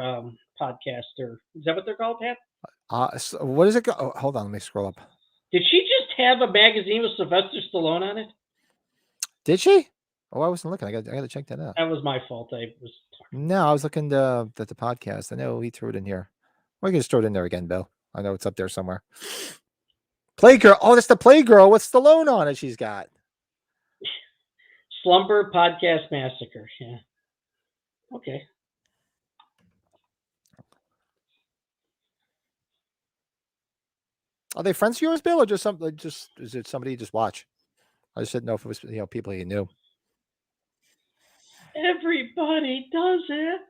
podcast. Or is that what they're called, Pat? So what is it? Oh, hold on, let me scroll up. Did she just have a magazine with Sylvester Stallone on it? Did she? Oh, I wasn't looking. I got to check that out. That was my fault. No, I was looking at the podcast. I know he threw it in here. We're going to throw it in there again, Bill. I know it's up there somewhere. Playgirl. Oh, that's the Playgirl. What's Stallone on it she's got? Slumber Podcast Massacre. Yeah. Okay. Are they friends of yours, Bill, or just something? Just is it somebody you just watch? I just didn't know if it was people you knew. Everybody does it.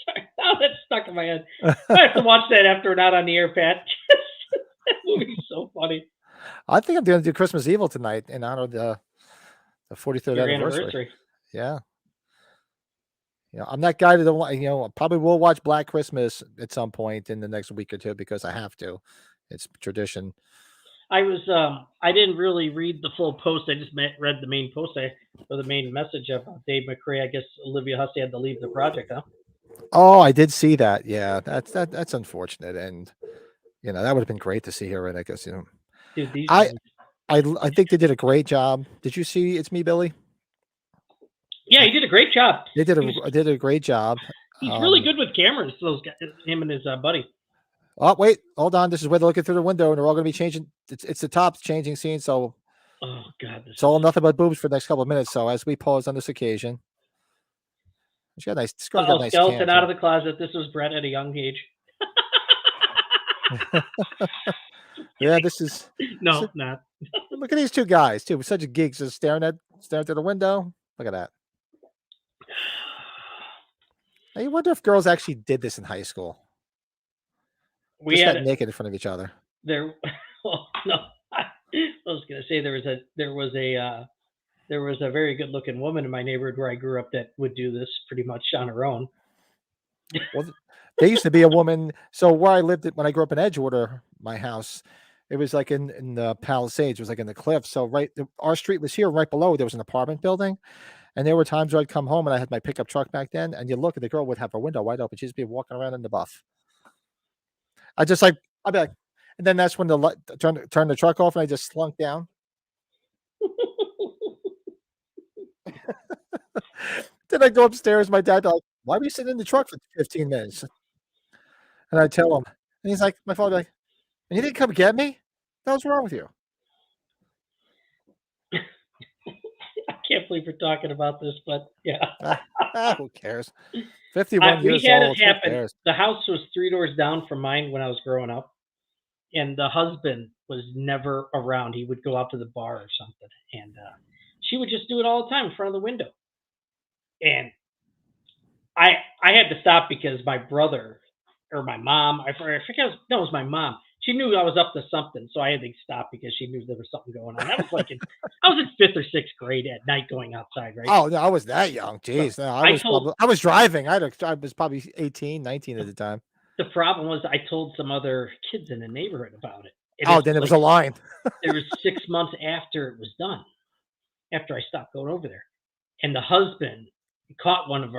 Sorry, now that's stuck in my head. I have to watch that after we're not on the air, Pat. That movie's so funny. I think I'm going to do Christmas Evil tonight in honor of the 43rd anniversary. Yeah. I'm that guy that probably will watch Black Christmas at some point in the next week or two because I have to. It's tradition. I didn't really read the full post. I just read the main post or the main message of Dave McCrae. I guess Olivia Hussey had to leave the project, huh? Oh, I did see that. Yeah, that's unfortunate, and that would have been great to see her. And I guess Dude, I think they did a great job. Did you see It's Me, Billy? Yeah, he did a great job. They did a great job. He's really good with cameras. Those guys, him and his buddy. Oh, wait, hold on. This is where they're looking through the window, and they're all going to be changing. It's the top changing scene, so oh god, it's all nothing but boobs for the next couple of minutes. So as we pause on this occasion, she's got a nice. Nice skeleton out of the closet. This was Brett at a young age. Yeah, this is not. Look at these two guys too. Such geeks, just staring through the window. Look at that. I wonder if girls actually did this in high school. We got naked in front of each other. No. I was going to say there was a very good looking woman in my neighborhood where I grew up that would do this pretty much on her own. Well, there used to be a woman. So where I lived when I grew up in Edgewater, my house, it was like in the Palisades. It was like in the cliffs. So our street was here. Right below there was an apartment building, and there were times where I'd come home and I had my pickup truck back then, and you look at the girl would have her window wide open. She'd just be walking around in the buff. I'd be like, and then that's when the turn the truck off, and I just slunk down. Then I go upstairs. My dad like, why were you sitting in the truck for 15 minutes? And I tell him, and he's like, my father like, and you didn't come get me? What's wrong with you? I can't believe we're talking about this, but yeah. Who cares? 51 years we had old. It happen. The house was 3 doors down from mine when I was growing up, and the husband was never around. He would go out to the bar or something, and she would just do it all the time in front of the window. And I had to stop because my brother or my mom, I forget, it was my mom. She knew I was up to something, so I had to stop because she knew there was something going on. That was like I was in 5th or 6th grade at night going outside, right? Oh, no, I was that young. Jeez, no, I was driving. I was probably 18, 19 at the time. The problem was I told some other kids in the neighborhood about it. Then it was a line. It was 6 months after it was done, after I stopped going over there. And the husband caught one of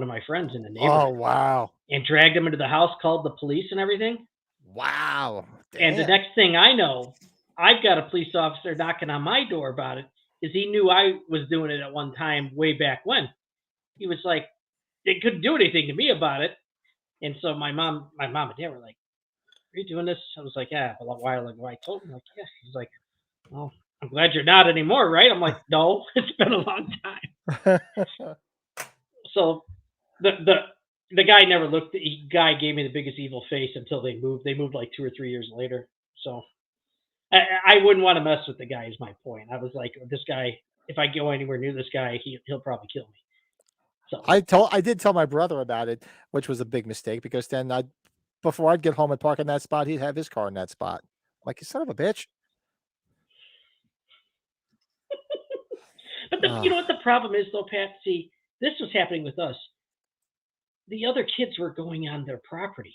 my friends in the Oh, neighborhood wow. and dragged him into the house, called the police and everything. Wow. And the Damn. next thing I know, I've got a police officer knocking on my door about it because he knew I was doing it at one time way back when. He was like, they couldn't do anything to me about it. And so my mom and dad were like, "Are you doing this?" I was like, "Yeah, a while ago." I told him, like, "Yeah." He's like, "Well, I'm glad you're not anymore, right?" I'm like, "No, it's been a long time." So the guy never looked. The guy gave me the biggest evil face until they moved. They moved like 2 or 3 years later. So I wouldn't want to mess with the guy. Is my point. I was like, this guy. If I go anywhere near this guy, he'll probably kill me. So I did tell my brother about it, which was a big mistake because then before I'd get home and park in that spot, he'd have his car in that spot. Like, you son of a bitch. but you know Ah, what the problem is, though, Pat? See, this was happening with us. The other kids were going on their property.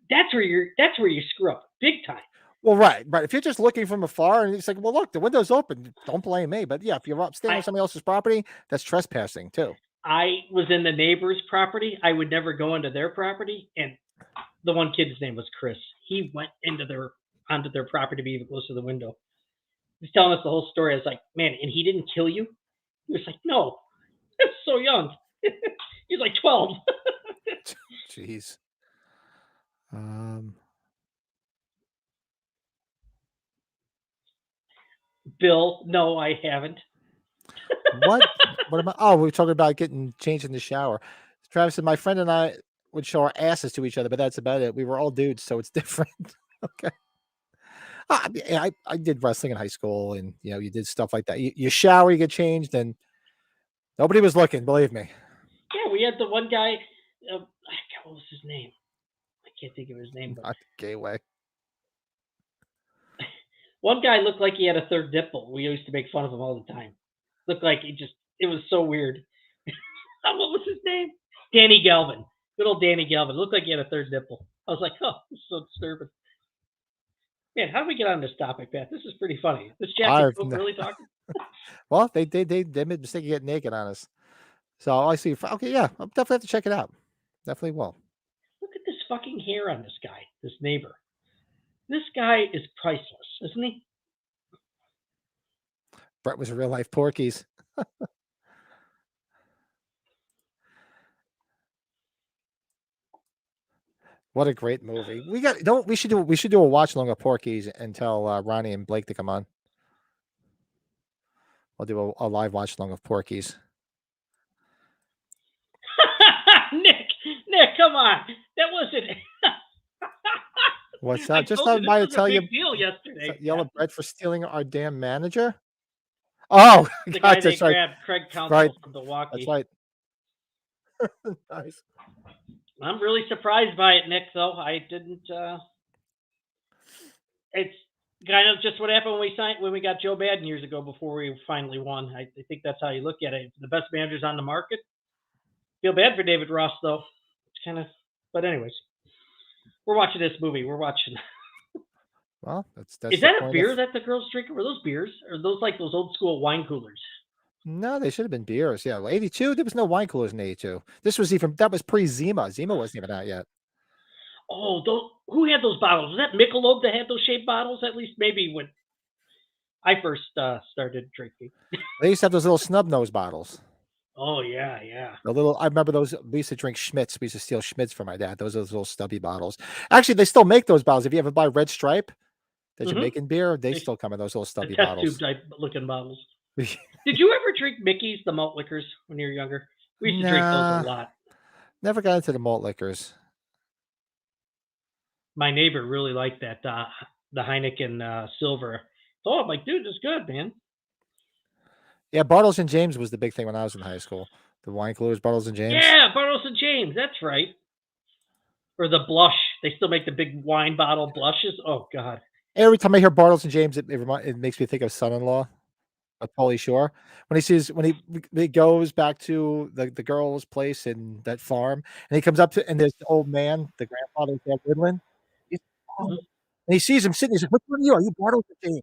That's where you screw up big time. well, right. If you're just looking from afar and it's like, well, look, the window's open. Don't blame me. But yeah, if you're staying on I somebody else's property, that's trespassing too. I was in the neighbor's property. I would never go into their property, and the one kid's name was Chris. He went onto their property to be even closer to the window. He was telling us the whole story. I was like, man, and he didn't kill you? He was like, no, that's so young. He's like 12. Jeez. Um, Bill, no, I haven't. what? What am I? Oh, we were talking about getting changed in the shower. Travis said my friend and I would show our asses to each other, but that's about it. We were all dudes, so it's different. Okay. I did wrestling in high school, and you did stuff like that. You shower, you get changed, and nobody was looking. Believe me. Yeah, we had the one guy. What was his name? I can't think of his name, but Not the gay way. one guy looked like he had a third nipple. We used to make fun of him all the time. Looked like it was so weird. What was his name? Danny Galvin. Good old Danny Galvin. Looked like he had a third nipple. I was like, oh, this is so disturbing. Man, how do we get on this topic, Pat? This is pretty funny. This Jack and I've Coke really talking? well, they made the mistake of getting naked on us. So I see. Okay, yeah, I'll definitely have to check it out. Definitely will. Look at this fucking hair on this guy, this neighbor. This guy is priceless, isn't he? Brett was a real life Porky's. What a great movie. We should do a watch along of Porky's and tell Ronnie and Blake to come on. We'll do a live watch along of Porky's. Nick, come on. That wasn't. What's I that? Just told you thought this I was might a tell you. big deal yesterday. Yell at Brett for stealing our damn manager. Oh, The God, guy they that's right. grabbed, Craig Counsell Right. from Milwaukee. That's right. Nice. I'm really surprised by it, Nick. Though I didn't. It's kind of just what happened when we got Joe Madden years ago before we finally won. I think that's how you look at it. The best managers on the market. Feel bad for David Ross though. It's kind of. But anyways, we're watching this movie. We're watching. Well, that's Is the that a point beer of. that the girls drinking? Were those beers? Or are those like those old school wine coolers? No, they should have been beers. Yeah, 82. There was no wine coolers in 82. That was pre Zima. Zima wasn't even out yet. Oh, who had those bottles? Was that Michelob that had those shaped bottles? At least maybe when I first started drinking. They used to have those little snub nose bottles. Oh yeah. I remember those. We used to drink Schmitz. We used to steal Schmitz from my dad. Those are those little stubby bottles. Actually, they still make those bottles. If you ever buy Red Stripe, that you're Mm-hmm. making beer, they still come in those little The stubby test bottles. tube type looking bottles. Did you ever drink Mickey's, the malt liquors, when you were younger? We used to drink those a lot. Never got into the malt liquors. My neighbor really liked that the Heineken Silver. So I'm like, dude, it's good, man. Yeah, Bartles and James was the big thing when I was in high school. The wine coolers, Bartles and James. Yeah, Bartles and James. That's right. Or the blush. They still make the big wine bottle blushes. Oh God. Every time I hear Bartles and James, it makes me think of son-in-law, Pauly Shore. When he goes back to the girl's place in that farm, and he comes up to, and there's the old man, the grandfather, Dad Woodland. And he sees him sitting. He's like, "Which one are you? Are you Bartles or James?"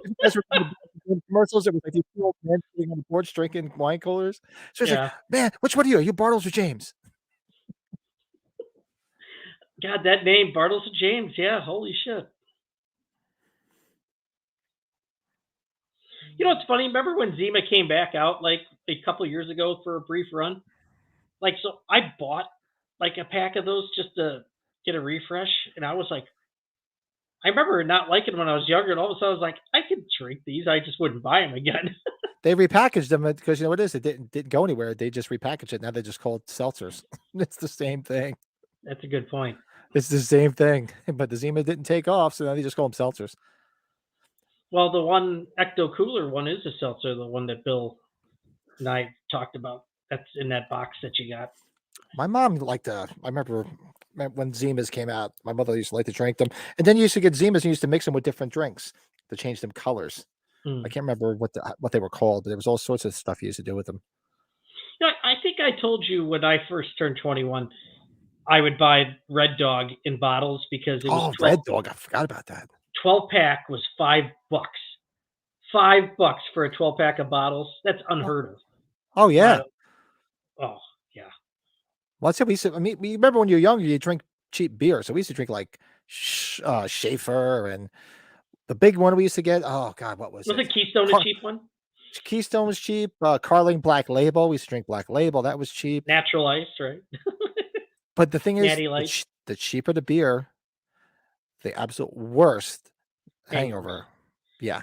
You guys remember in commercials, it was like these two old men sitting on the porch drinking wine coolers. So it's like, Yeah. man, which one are you? Are you Bartles or James? God, that name, Bartles and James. Yeah, holy shit. You know what's funny? Remember when Zima came back out like a couple of years ago for a brief run? Like, so I bought like a pack of those just to get a refresh, and I was like, I remember not liking them when I was younger, and all of a sudden I was like, I could drink these. I just wouldn't buy them again. They repackaged them because you know what it is? It didn't go anywhere. They just repackaged it. Now they just call it seltzers. It's the same thing. That's a good point. It's the same thing. But the Zima didn't take off, so now they just call them seltzers. Well, the one Ecto Cooler one is a seltzer, the one that Bill and I talked about. That's in that box that you got. My mom liked I remember when Zimas came out, my mother used to like to drink them. And then you used to get Zimas and you used to mix them with different drinks to change them colors. Hmm. I can't remember what they were called, but there was all sorts of stuff you used to do with them. You know, I think I told you when I first turned 21, I would buy Red Dog in bottles because it was 12, Red Dog. I forgot about that. 12 pack was $5. $5 for a 12 pack of bottles. That's unheard of. Oh yeah. Oh yeah. Well, we used to, I mean, you remember when you were younger, you drink cheap beer. So we used to drink like Schaefer and the big one we used to get. Oh God, what was it? Was it Keystone a cheap one? Keystone was cheap. Carling Black Label. We used to drink Black Label. That was cheap. Natural Ice, right? But the thing is, Natty Light. the cheaper the beer, the absolute worst hangover. Yeah.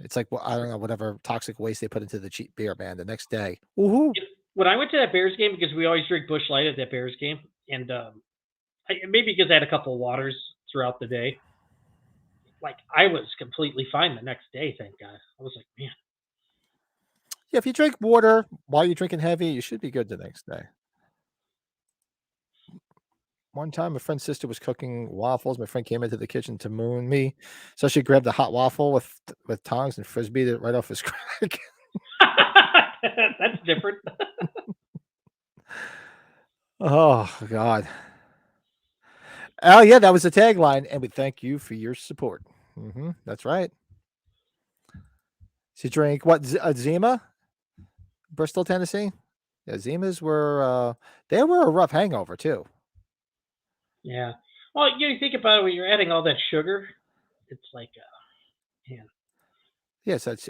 It's like, well, I don't know, whatever toxic waste they put into the cheap beer, man. The next day. Woohoo. When I went to that Bears game, because we always drink Busch Light at that Bears game, and maybe because I had a couple of waters throughout the day, like I was completely fine the next day, thank God. I was like, man. Yeah, if you drink water while you're drinking heavy, you should be good the next day. One time, a friend's sister was cooking waffles. My friend came into the kitchen to moon me, so she grabbed the hot waffle with tongs and frisbeed it right off his crack. That's different. Oh God. Oh yeah, that was the tagline, and we thank you for your support. That's right. She drank what? Zima, Bristol, Tennessee. Yeah, Zimas were they were a rough hangover too. Yeah. Well, you think about it when you're adding all that sugar, it's like, man. Yes, that's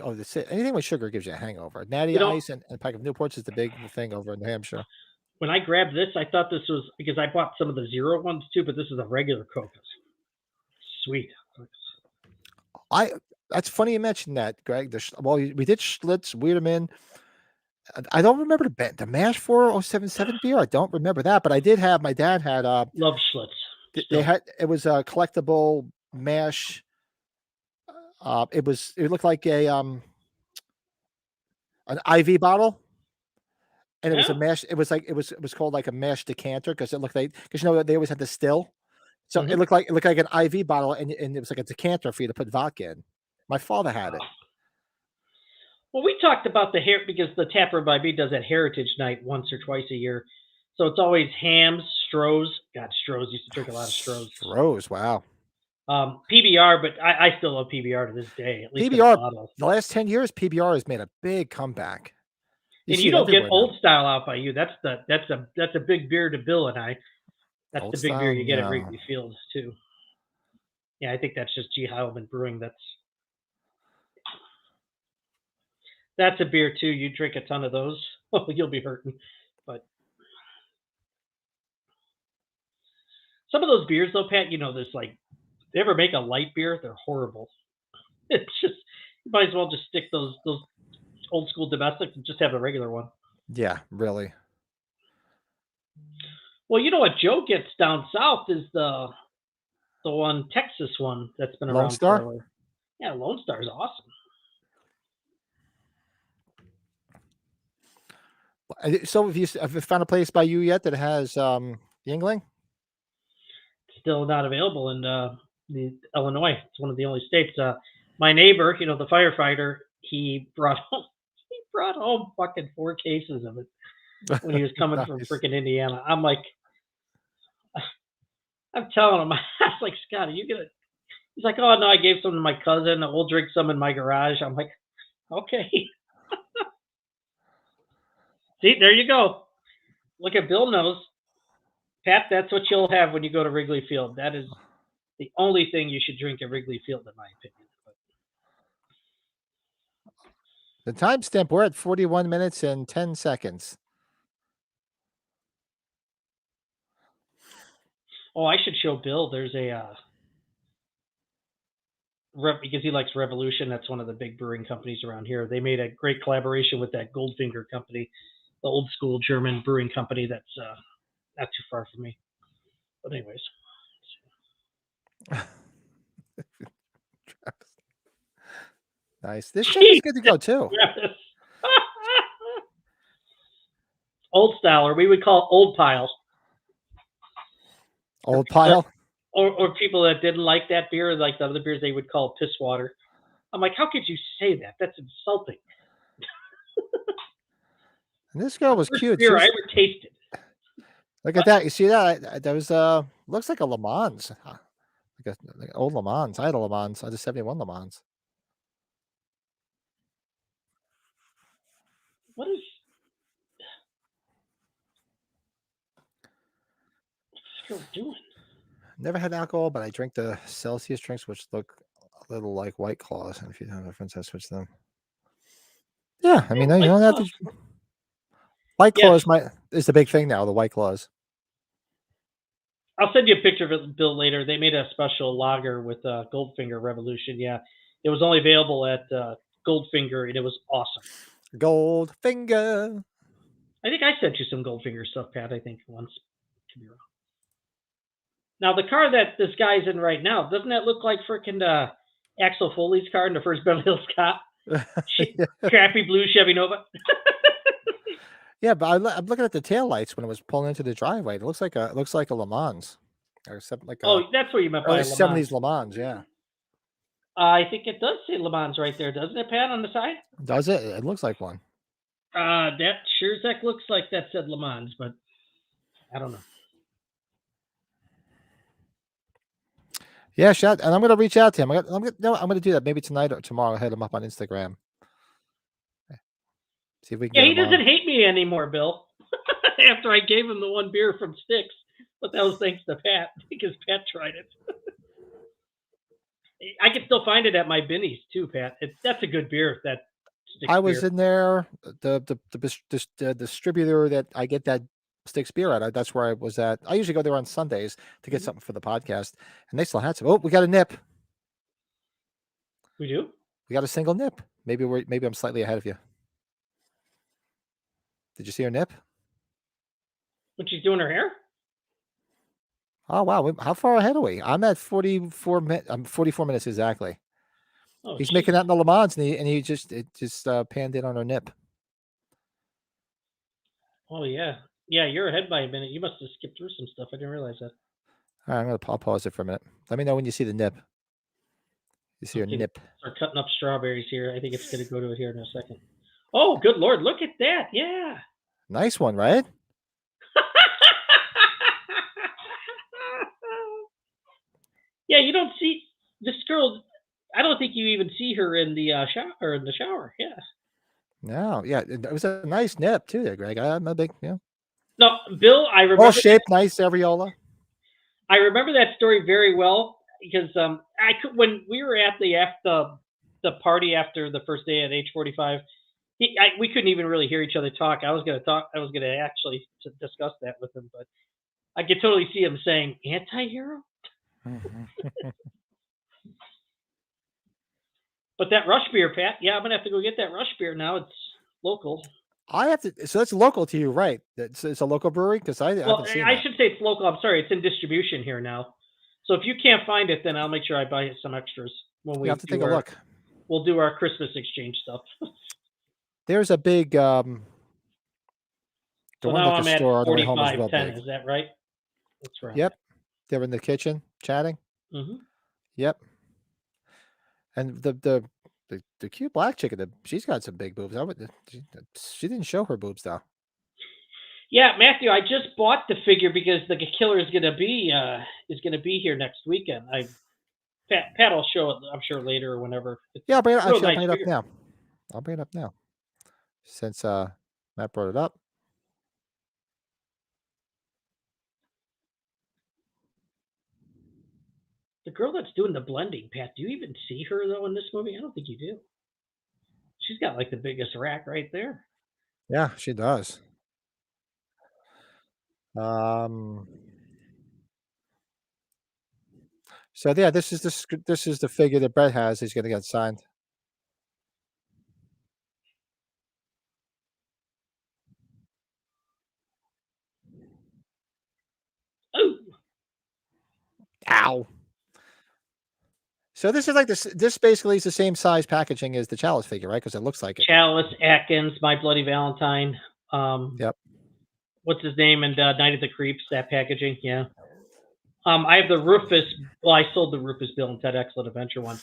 anything with sugar gives you a hangover. Natty Ice and a pack of Newports is the big thing over in New Hampshire. When I grabbed this, I thought this was because I bought some of the zero ones too, but this is a regular Coke. Sweet. That's funny you mentioned that, Greg. We did Schlitz, Wiedemann. I don't remember the Mash 4077 beer. I don't remember that, but I did have. My dad had. Love Schlitz. They had. It was a collectible mash. It looked like an IV bottle, and it was a mash. It was called like a mash decanter because it looked like you know they always had the still, so it looked like an IV bottle, and it was like a decanter for you to put vodka in. My father had it. Well, we talked about the hair because the Taproom by Me does that Heritage Night once or twice a year, so it's always hams, Strohs. God, Strohs used to drink a lot of Strohs. Strohs, wow. PBR, but I still love PBR to this day. At least PBR, the last 10 years, PBR has made a big comeback. And you don't get Old Style out by you. That's a big beer to Bill and I. That's the big beer you get at Wrigley Field too. Yeah, I think that's just G. Heilman Brewing. That's a beer too. You drink a ton of those, you'll be hurting. But some of those beers, though, Pat, you know, there's like, they ever make a light beer? They're horrible. It's just you might as well just stick those old school domestics and just have a regular one. Yeah, really. Well, you know what Joe gets down south is the one Texas one that's been around. Lone Star? Forever. Yeah, Lone Star is awesome. So have you found a place by you yet that has Yuengling? Still not available in the Illinois. It's one of the only states. My neighbor, you know, the firefighter, he brought home fucking 4 cases of it when he was coming Nice. from freaking Indiana. I'm like, I'm telling him, I was like, Scott, are you gonna? He's like, oh no, I gave some to my cousin. We'll drink some in my garage. I'm like, Okay. See, there you go. Look at Bill knows. Pat, that's what you'll have when you go to Wrigley Field. That is the only thing you should drink at Wrigley Field, in my opinion. The timestamp, we're at 41 minutes and 10 seconds. Oh, I should show Bill. There's a because he likes Revolution. That's one of the big brewing companies around here. They made a great collaboration with that Goldfinger company, the old school German brewing company. That's not too far from me. But anyways, Nice. This shit is good to go too. Old style, or we would call old pile. Old pile. Or people that didn't like that beer, like the other beers, they would call piss water. I'm like, how could you say that? That's insulting. And this girl was cute. Beer I ever tasted. Look at that. You see that? That was looks like a Le Mans. Like an old Le Mans. I had a Le Mans. I had a 71 Le Mans. What's this girl doing? Never had alcohol, but I drink the Celsius drinks, which look a little like White Claws. And if you don't have a difference, I switch them. Yeah, I mean, you don't have to. White Claws is the big thing now. The White Claws. I'll send you a picture of it, Bill, later. They made a special lager with Goldfinger Revolution. Yeah, it was only available at Goldfinger, and it was awesome. Goldfinger. I think I sent you some Goldfinger stuff, Pat. I think once. Could be wrong. Now the car that this guy's in right now, doesn't that look like freaking Axel Foley's car in the first Beverly Hills Cop? Crappy blue Chevy Nova. Yeah, but I'm looking at the taillights when it was pulling into the driveway. It looks like a Le Mans, or something like. That's what you meant by Le Mans. 70s Le Mans, yeah. I think it does say Le Mans right there, doesn't it, Pat, on the side? Does it? It looks like one. That sure as heck looks like that said Le Mans, but I don't know. Yeah, and I'm going to reach out to him. I'm going to do that maybe tonight or tomorrow. I'll hit him up on Instagram. See if we can. Yeah, he doesn't hate me anymore, Bill. After I gave him the one beer from Sticks, but that was thanks to Pat because Pat tried it. I can still find it at my Binny's too, Pat. That's a good beer. That Sticks I was in there. The distributor that I get that Sticks beer at. That's where I was at. I usually go there on Sundays to get something for the podcast, and they still had some. Oh, we got a nip. We do. We got a single nip. Maybe I'm slightly ahead of you. Did you see her nip? When she's doing her hair? Oh, wow. How far ahead are we? I'm at 44 minutes. I'm 44 minutes exactly. Oh, he's making that in the Le Mans, and he just panned in on her nip. Oh, yeah. Yeah, you're ahead by a minute. You must have skipped through some stuff. I didn't realize that. All right, I'll pause it for a minute. Let me know when you see the nip. You see her nip. Start cutting up strawberries here. I think it's going to go to it here in a second. Oh, good Lord. Look at that. Yeah. Nice one, right? Yeah, you don't see this girl. I don't think you even see her in the shower. Yeah. No, yeah, it was a nice nip too, there, Greg. I'm a big, yeah. No, Bill, I remember. Well shaped, nice areola. I remember that story very well because when we were at the party after the first day at H45, we couldn't even really hear each other talk. I was going to actually discuss that with him, but I could totally see him saying anti-hero. But that Rush beer, Pat, yeah, I'm going to have to go get that Rush beer now. It's local. I have to, so that's local to you, right? It's a local brewery? Because I should say it's local. I'm sorry, it's in distribution here now. So if you can't find it, then I'll make sure I buy some extras when we have to take a look. We'll do our Christmas exchange stuff. There's a big so now I'm at 45:10. Is that right? That's right. Yep. They're in the kitchen chatting. Mm-hmm. Yep. And the cute black chick, she's got some big boobs. She didn't show her boobs though. Yeah, Matthew, I just bought the figure because the killer is gonna be here next weekend. Pat will show it, I'm sure, later or whenever. Yeah, but I'll bring it up now. I'll bring it up now. Since Matt brought it up. The girl that's doing the blending, Pat, do you even see her though in this movie? I don't think you do. She's got like the biggest rack right there. Yeah, she does. So yeah, this is the figure that Brett has. He's going to get signed. Oh, Ow. So this is like this. This basically is the same size packaging as the Chalice figure, right? Because it looks like it. Chalice, Atkins, My Bloody Valentine. Yep. What's his name? And Night of the Creeps. That packaging, yeah. I have the Rufus. Well, I sold the Rufus Bill and Ted Excellent Adventure one.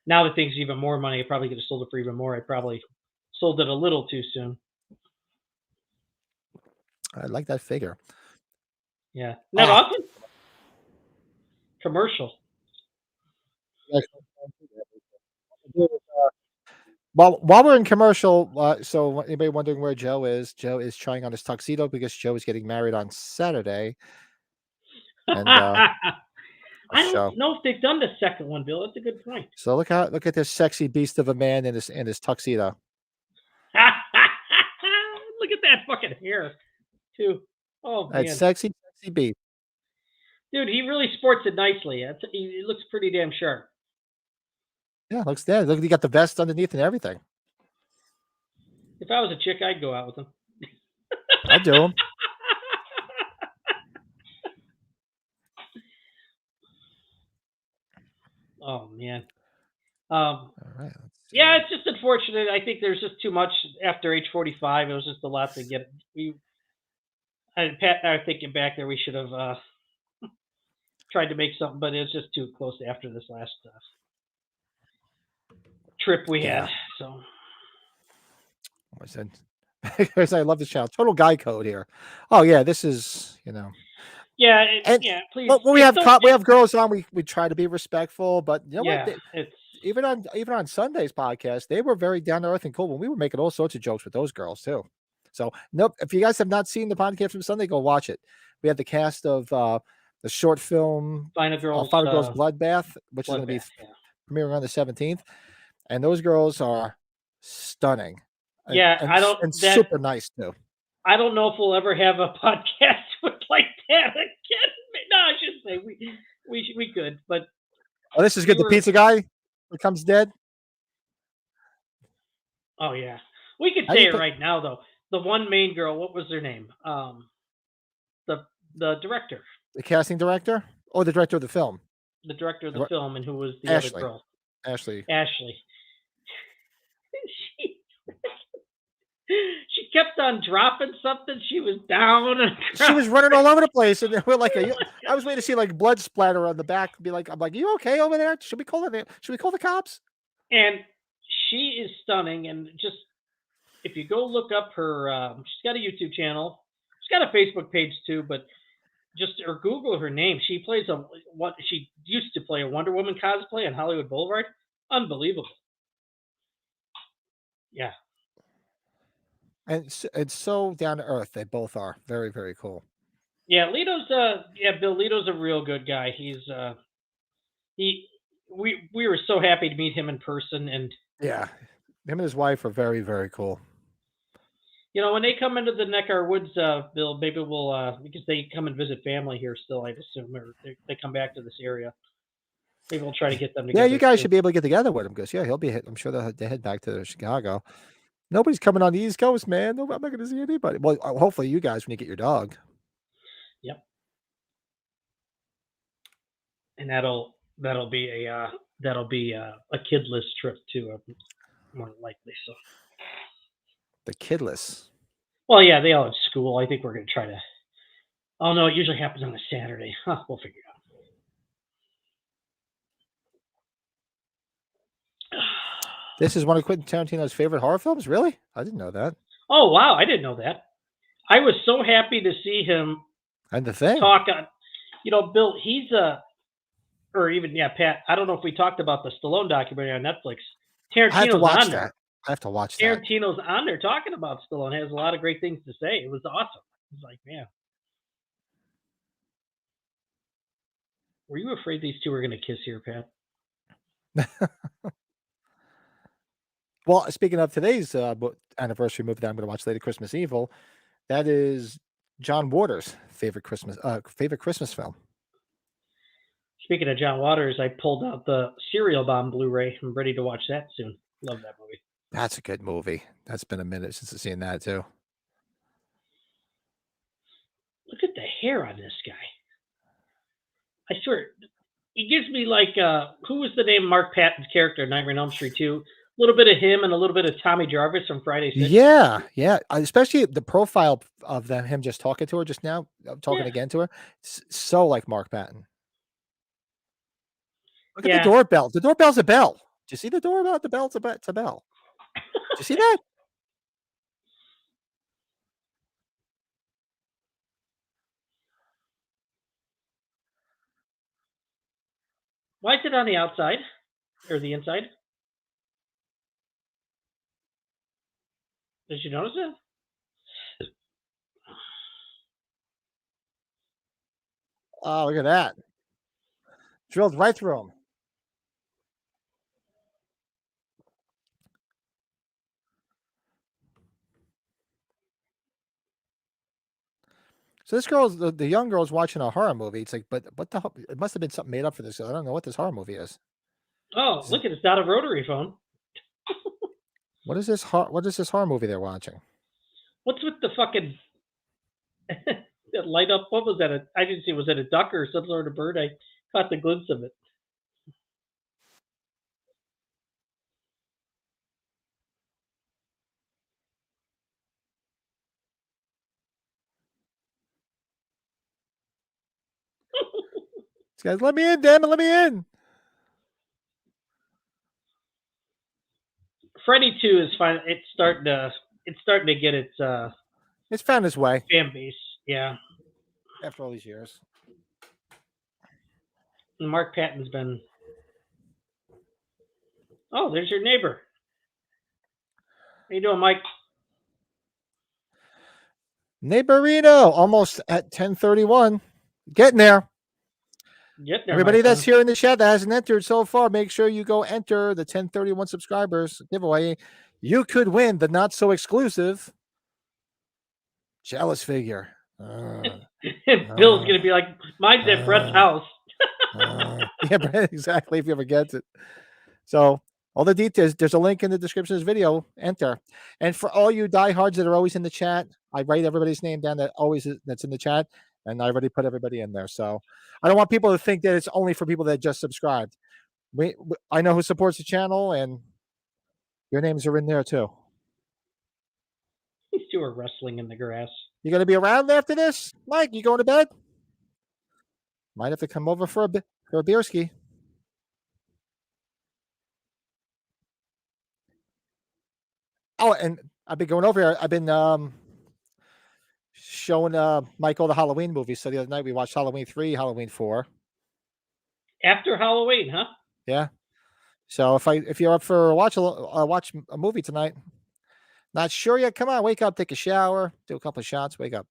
Now that things even more money, I probably could have sold it for even more. I probably sold it a little too soon. I like that figure. Yeah. Not often. Commercial. While we're in commercial, so anybody wondering where Joe is trying on his tuxedo because Joe is getting married on Saturday. And I don't know if they've done the second one, Bill. That's a good point. So look at this sexy beast of a man in his tuxedo. Look at that fucking hair, too. Oh man, that's sexy beast. Dude, he really sports it nicely. He looks pretty damn sharp. Yeah, looks there. Look, he got the vest underneath and everything. If I was a chick, I'd go out with him. I'd do him. Oh man. All right. Yeah, it's just unfortunate. I think there's just too much after age 45. It was just a lot to get. Pat and I are thinking back there. We should have tried to make something, but it was just too close after this last trip we had. So. I said, because I love this channel. Total guy code here. Oh yeah, this is Yeah, yeah. Please. Well, we have girls on. We try to be respectful, but you know what? It's even on Sunday's podcast, they were very down to earth and cool. When we were making all sorts of jokes with those girls too. So nope. If you guys have not seen the podcast from Sunday, go watch it. We had the cast of the short film Final Girls Bloodbath, which is going to be premiering on the 17th, and those girls are stunning. Yeah, and super nice too. I don't know if we'll ever have a podcast with like that again. No, I shouldn't say we could, but this is good. The pizza guy becomes dead. Oh yeah, we could say it right now though. The one main girl, what was her name? The director, the casting director, or the director of the film. The director of the film, and who was the Ashley. other girl? Ashley. She kept on dropping something. She was down. She was running all over the place, and we're like, I was waiting to see like blood splatter on the back. I'm like, you okay over there? Should we call the cops? And she is stunning. And just if you go look up her, she's got a YouTube channel. She's got a Facebook page too. But or Google her name. She plays she used to play a Wonder Woman cosplay on Hollywood Boulevard. Unbelievable. Yeah. And it's so down to earth. They both are very, very cool. Yeah, Lito's Bill Lito's a real good guy. He's we were so happy to meet him in person, and yeah, him and his wife are very, very cool. You know, when they come into the Neckar Woods, Bill, maybe we'll because they come and visit family here still, I'd assume, or they come back to this area. Maybe we'll try to get them together. Yeah, you guys should be able to get together with him because he'll be. I'm sure they head back to Chicago. Nobody's coming on the East Coast, man. No, I'm not going to see anybody. Well, hopefully you guys when you get your dog. Yep. And that'll be a kidless trip too, more likely. So. The kidless. Well, yeah, they all have school. I think we're going to try to. Oh no, it usually happens on a Saturday. Huh, we'll figure it out. This is one of Quentin Tarantino's favorite horror films? Really? I didn't know that. Oh, wow. I didn't know that. I was so happy to see him and the thing. Talk on, Bill, he's or even, Pat, I don't know if we talked about the Stallone documentary on Netflix. Tarantino's I have to watch on that. I have to watch that. Tarantino's on there talking about Stallone. Has a lot of great things to say. It was awesome. It's like, man, were you afraid these two were going to kiss here, Pat? Well, speaking of today's anniversary movie that I'm going to watch later, Christmas Evil, that is John Waters' favorite Christmas film. Speaking of John Waters, I pulled out the Serial Bomb Blu-ray. I'm ready to watch that soon. Love that movie. That's a good movie. That's been a minute since I've seen that too. Look at the hair on this guy. I swear, he gives me like who was the name of Mark Patton's character in Nightmare on Elm Street 2? A little bit of him and a little bit of Tommy Jarvis from Friday 6. Yeah. Especially the profile of him just talking to her just now, talking again to her. So like Mark Patton. Look at the doorbell. The doorbell's a bell. Do you see the doorbell? The bell's it's a bell. Do you see that? Why is it on the outside or the inside? Did you notice it? Oh, look at that. Drilled right through him. So this girl's the young girl's watching a horror movie. It's like, but what the hell? It must have been something made up for this. I don't know what this horror movie is. Oh, look at it's not a rotary phone. What is this horror movie they're watching? What's with the fucking that light up? What was that? I didn't see. Was it a duck or some sort of bird? I caught the glimpse of it. This guy's, let me in, damn it, let me in. Freddy 2 is fine. It's starting to get it's found its way. Fan base, yeah. After all these years. And Mark Patton's been. Oh, there's your neighbor. How you doing, Mike? Neighborino, almost at 10:31. Getting there. Everybody that's here in the chat that hasn't entered so far, make sure you go enter the 1031 subscribers giveaway. You could win the not so exclusive jealous figure. Bill's gonna be like, mine's at Brett's house. Yeah, exactly. If he ever gets it. So all the details, there's a link in the description of this video. Enter. And for all you diehards that are always in the chat, I write everybody's name down that's in the chat. And I already put everybody in there. So I don't want people to think that it's only for people that just subscribed. I know who supports the channel, and your names are in there too. These two are wrestling in the grass. You going to be around after this? Mike, you going to bed? Might have to come over for a beer ski. Oh, and I've been going over here. I've been showing Mike all the Halloween movies. So the other night we watched Halloween 3, Halloween 4. After Halloween, huh? Yeah. So if you're up for watch a movie tonight, not sure yet, come on, wake up, take a shower, do a couple of shots, wake up.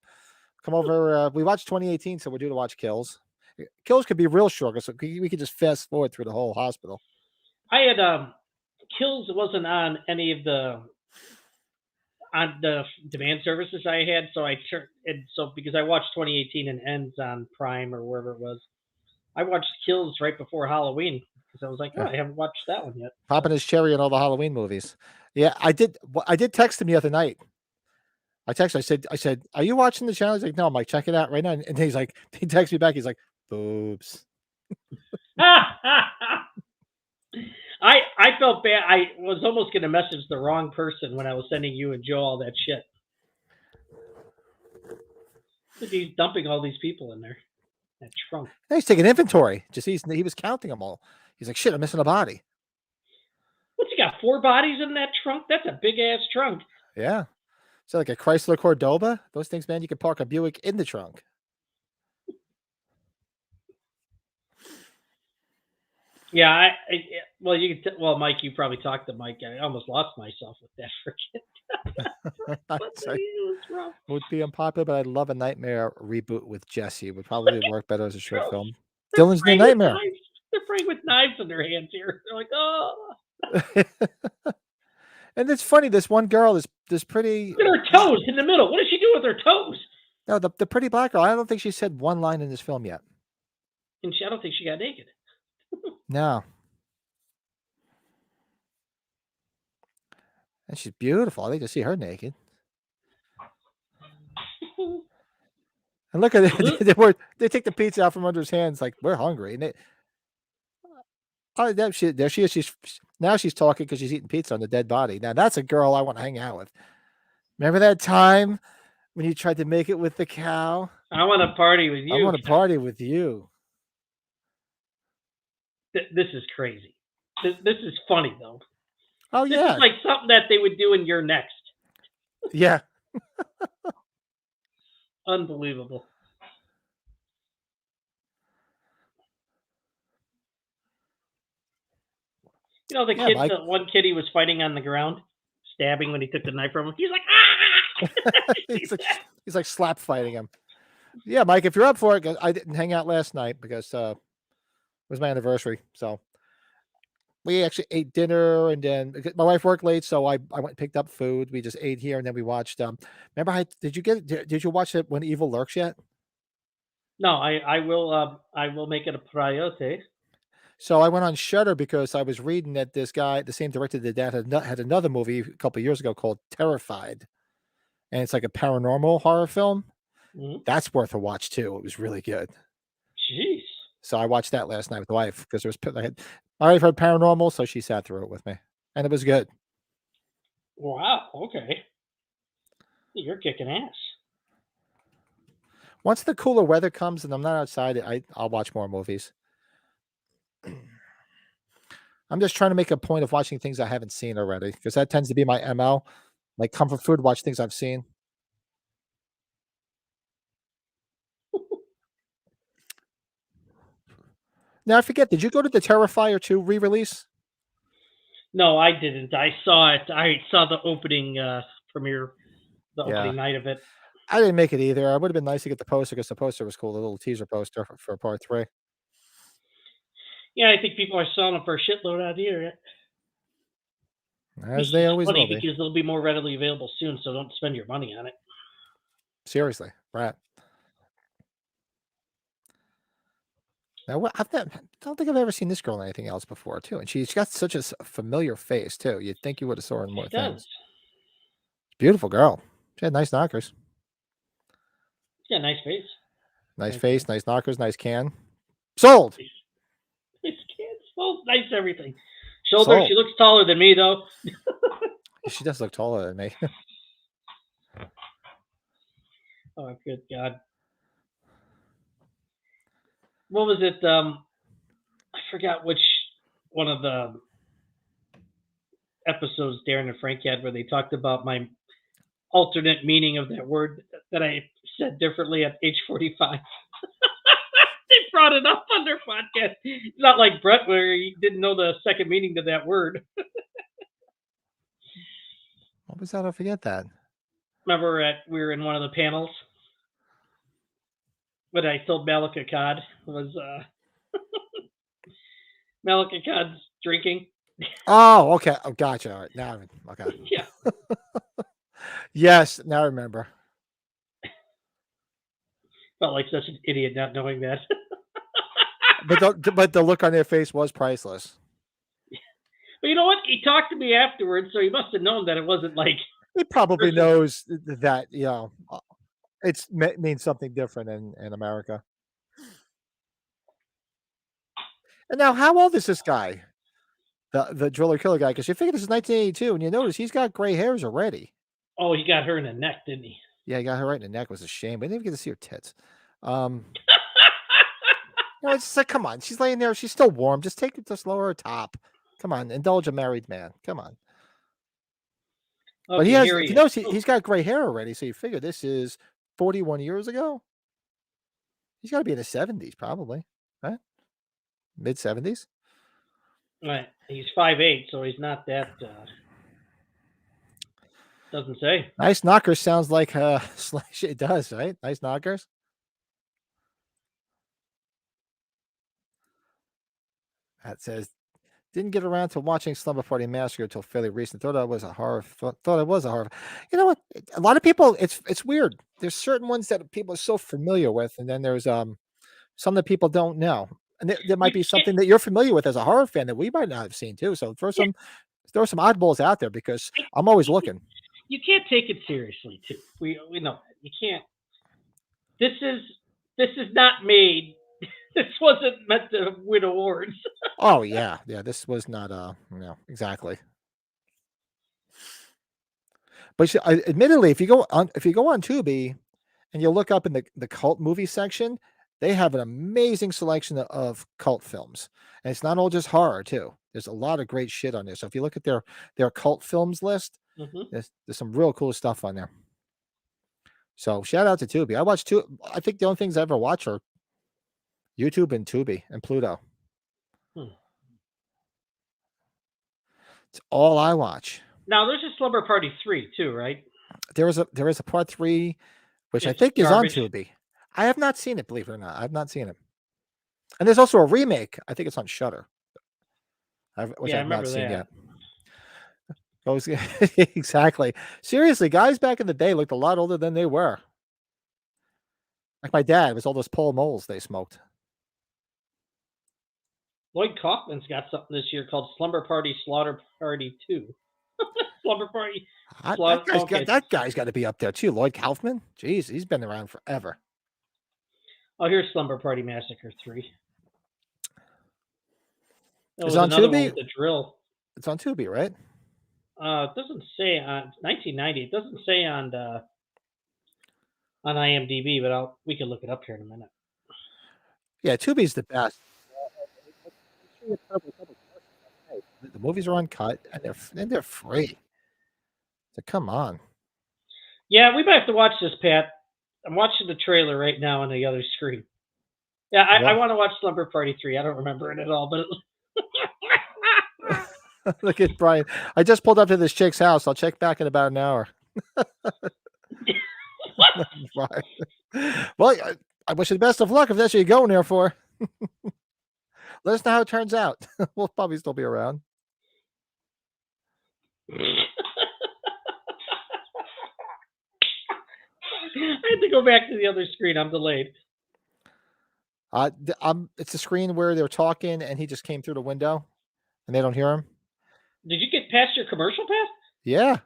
Come over. We watched 2018, so we're due to watch Kills. Kills could be real short, so we could just fast forward through the whole hospital. I had Kills wasn't on any of the demand services I had, so I turned and so because I watched 2018 and Ends on Prime or wherever it was, I watched Kills right before Halloween because I was like, I haven't watched that one yet. Popping his cherry on all the Halloween movies. Yeah, I did text him the other night. I said, are you watching the channel? He's like, no. I'm like, check it out right now. And he texts me back. He's like, boobs. I felt bad. I was almost going to message the wrong person when I was sending you and Joe all that shit. Look, he's dumping all these people in there. That trunk. He's taking inventory. He was counting them all. He's like, shit, I'm missing a body. What's he got? 4 bodies in that trunk? That's a big ass trunk. Yeah. So like a Chrysler Cordoba. Those things, man, you could park a Buick in the trunk. Yeah, well, you can. Well, Mike, you probably talked to Mike. I almost lost myself with that freaking. I'd But say it was rough. would be unpopular, but I'd love a Nightmare reboot with Jesse. It would probably work better as a short Gross. film. They're Dylan's New praying with Nightmare. knives. They're praying with knives in their hands here. They're like, oh. And it's funny. This one girl is this pretty. Look at her toes in the middle. What does she do with her toes? No, the pretty black girl. I don't think she said one line in this film yet. And I don't think she got naked. No. And she's beautiful. I think to see her naked. And look at it. They take the pizza out from under his hands like we're hungry. And there she is. She's talking because she's eating pizza on the dead body. Now that's a girl I want to hang out with. Remember that time when you tried to make it with the cow? I want to party with you. I want to party with you. This is crazy. This is funny though. Oh This yeah, is like something that they would do in You're Next. yeah. Unbelievable. You know the Yeah, kid, Mike. the one kid he was fighting on the ground, stabbing when he took the knife from him. He's like, ah! he's like slap fighting him. Yeah, Mike, if you're up for it, 'cause I didn't hang out last night because it was my anniversary. So we actually ate dinner, and then my wife worked late, so I went and picked up food. We just ate here, and then we watched. Remember, did you watch it When Evil Lurks yet? No, I will make it a priority. So I went on Shudder because I was reading that this guy, the same director that had another movie a couple of years ago called Terrified, and it's like a paranormal horror film. Mhm. That's worth a watch too. It was really good. Jeez. So I watched that last night with the wife because I already heard paranormal, so she sat through it with me, and it was good. Wow. Okay. You're kicking ass. Once the cooler weather comes and I'm not outside, I'll watch more movies. I'm just trying to make a point of watching things I haven't seen already because that tends to be my MO. Like comfort food, watch things I've seen. Now I forget, did you go to the Terrifier 2 re-release? No, I didn't. I saw it. I saw the opening premiere, the opening night of it. I didn't make it either. It would have been nice to get the poster because the poster was cool, the little teaser poster for part 3. Yeah, I think people are selling them for a shitload out here. As they always will be. Because they'll be more readily available soon, so don't spend your money on it. Seriously, right. Now, I don't think I've ever seen this girl in anything else before, too. And she's got such a familiar face, too. You'd think you would have saw her in more things. Beautiful girl. She had nice knockers. Yeah, nice face. Nice face, nice knockers, nice can. Sold. Nice can, sold. Nice everything. Shoulder. Sold. She looks taller than me, though. She does look taller than me. Oh, good God. What was it? I forgot which one of the episodes Darren and Frank had where they talked about my alternate meaning of that word that I said differently at age 45. They brought it up on their podcast. It's not like Brett where he didn't know the second meaning to that word. What was that? I forget that. Remember we were in one of the panels when I told Malika Cod was Malika Cod's drinking. Oh, okay. Oh, gotcha. All right. Now, okay. Yeah. Yes, now I remember. Felt like such an idiot not knowing that. But the look on their face was priceless. But you know what? He talked to me afterwards, so he must have known that it wasn't like. He probably knows that, it means something different in America. And now, how old is this guy? The driller killer guy? Because you figure this is 1982, and you notice he's got gray hairs already. Oh, he got her in the neck, didn't he? Yeah, he got her right in the neck. It was a shame. We didn't even get to see her tits. It's just like, come on. She's laying there. She's still warm. Just lower her top. Come on. Indulge a married man. Come on. Okay, but he's got gray hair already, so you figure this is 41 years ago. He's got to be in his 70s, probably, right? Mid 70s. Right. He's 5'8", so he's not that. Doesn't say. Nice knockers sounds like Slash. It does, right? Nice knockers. That says didn't get around to watching Slumber Party Massacre until fairly recent. Thought it was a horror. Thought it was a horror. You know what? A lot of people. It's weird. There's certain ones that people are so familiar with, and then there's some that people don't know. And there You might be can't. something that you're familiar with as a horror fan that we might not have seen too. So Yeah, throw some oddballs out there because I'm always looking. you can't take it seriously too. We know that. You can't. This is not made. This wasn't meant to win awards. Oh yeah, yeah. This was not exactly. But admittedly, if you go on Tubi and you look up in the cult movie section, they have an amazing selection of cult films, and it's not all just horror too. There's a lot of great shit on there. So if you look at their cult films list, Mm-hmm. there's some real cool stuff on there. So shout out to Tubi. I watch I think the only things I ever watch are YouTube and Tubi and Pluto. It's all I watch. Now there's a Slumber Party 3 too, right? There is a part 3, which I It's think is on garbage. Tubi. I have not seen it, believe it or not. I've not seen it. And there's also a remake. I think it's on Shudder, which Yeah, I I've not remember seen that. yet. Exactly. Seriously, guys back in the day looked a lot older than they were. Like my dad, it was all those Pall Malls they smoked. Lloyd Kaufman's got something this year called Slumber Party Slaughter Party 2. Slumber Party Slaughter. That guy's got to be up there too. Lloyd Kaufman. Jeez, he's been around forever. Oh, here's Slumber Party Massacre 3. It's on Tubi. The drill. It's on Tubi, right? It doesn't say on 1990. It doesn't say on IMDb, but we can look it up here in a minute. Yeah, Tubi's the best. The movies are uncut and they're free. So come on. Yeah, we might have to watch this, Pat. I'm watching the trailer right now on the other screen. Yeah, I want to watch Slumber Party 3. I don't remember it at all, but look at Brian. I just pulled up to this chick's house. I'll check back in about an hour. Well, I wish you the best of luck if that's what you're going there for. Let us know how it turns out. We'll probably still be around. I had to go back to the other screen. I'm delayed. It's a screen where they're talking and he just came through the window and they don't hear him. Did you get past your commercial, Pat? Yeah.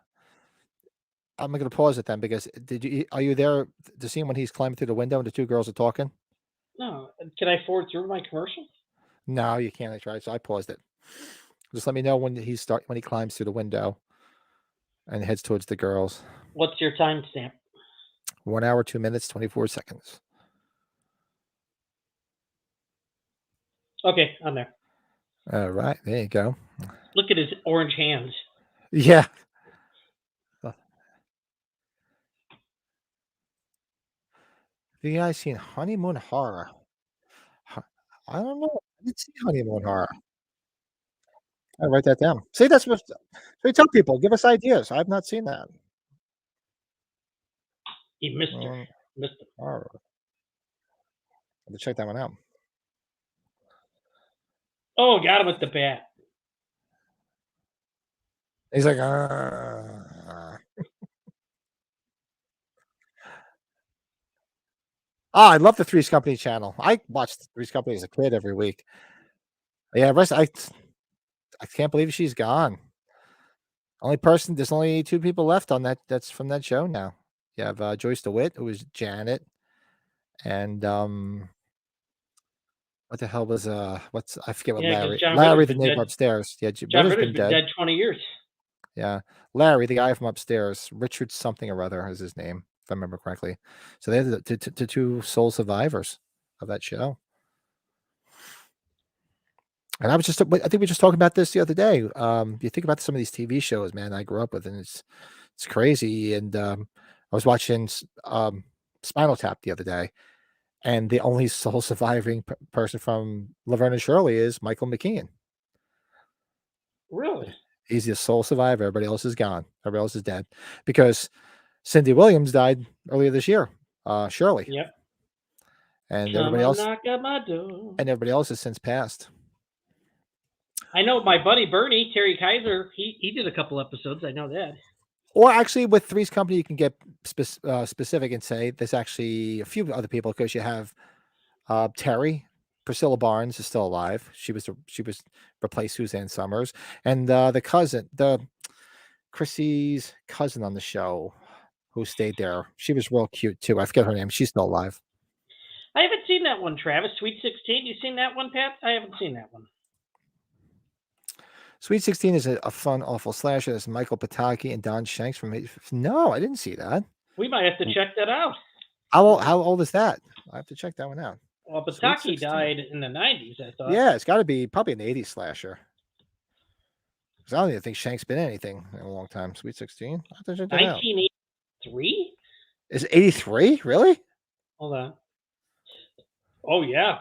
I'm going to pause it then because are you there to see him when he's climbing through the window and the two girls are talking? No. Can I forward through my commercial? No, you can't. I tried, so I paused it. Just let me know when he climbs through the window and heads towards the girls. What's your timestamp? 1 hour, 2 minutes, 24 seconds. Okay, I'm there. All right, there you go. Look at his orange hands. Yeah. Have you guys seen Honeymoon Horror? I don't know. I didn't see Honeymoon Horror. I write that down. See, that's what we tell people. Give us ideas. I've not seen that. He missed her. Missed him. Horror. Have to check that one out. Oh, got him with the bat. He's like, I love the Three's Company channel. I watched Three's Company as a kid every week. Yeah, I can't believe she's gone. There's only two people left on that's from that show now. You have Joyce DeWitt, who was Janet, and what the hell was I forget what Larry the neighbor upstairs. Yeah, John Ritter's been dead 20 years. Yeah, Larry, the guy from upstairs, Richard something or other is his name, if I remember correctly. So they're the two sole survivors of that show. And I think we were just talking about this the other day. You think about some of these TV shows, man, I grew up with, and it's crazy. And I was watching Spinal Tap the other day, and the only sole surviving person from Laverne and Shirley is Michael McKean. Really? He's the sole survivor. Everybody else is gone. Everybody else is dead because Cindy Williams died earlier this year. Shirley. Yep. And Come everybody and else. knock at my door. And everybody else has since passed. I know my buddy Bernie, Terry Kaiser, he did a couple episodes. I know that. Or actually, with Three's Company, you can get specific and say there's actually a few other people because you have Terry. Priscilla Barnes is still alive. She was replaced Suzanne Summers, and the cousin, Chrissy's cousin on the show, who stayed there. She was real cute too. I forget her name. She's still alive. I haven't seen that one, Travis. Sweet 16. You seen that one, Pat? I haven't seen that one. Sweet 16 is a fun, awful slasher. There's Michael Pataki and Don Shanks from. No, I didn't see that. We might have to check that out. How old is that? I have to check that one out. Well, Pataki died in the 90s, I thought. Yeah, it's got to be probably an 80s slasher. Because I don't even think Shank's been in anything in a long time. Sweet 16? 1983? Is it 83? Really? Hold on. Oh, yeah.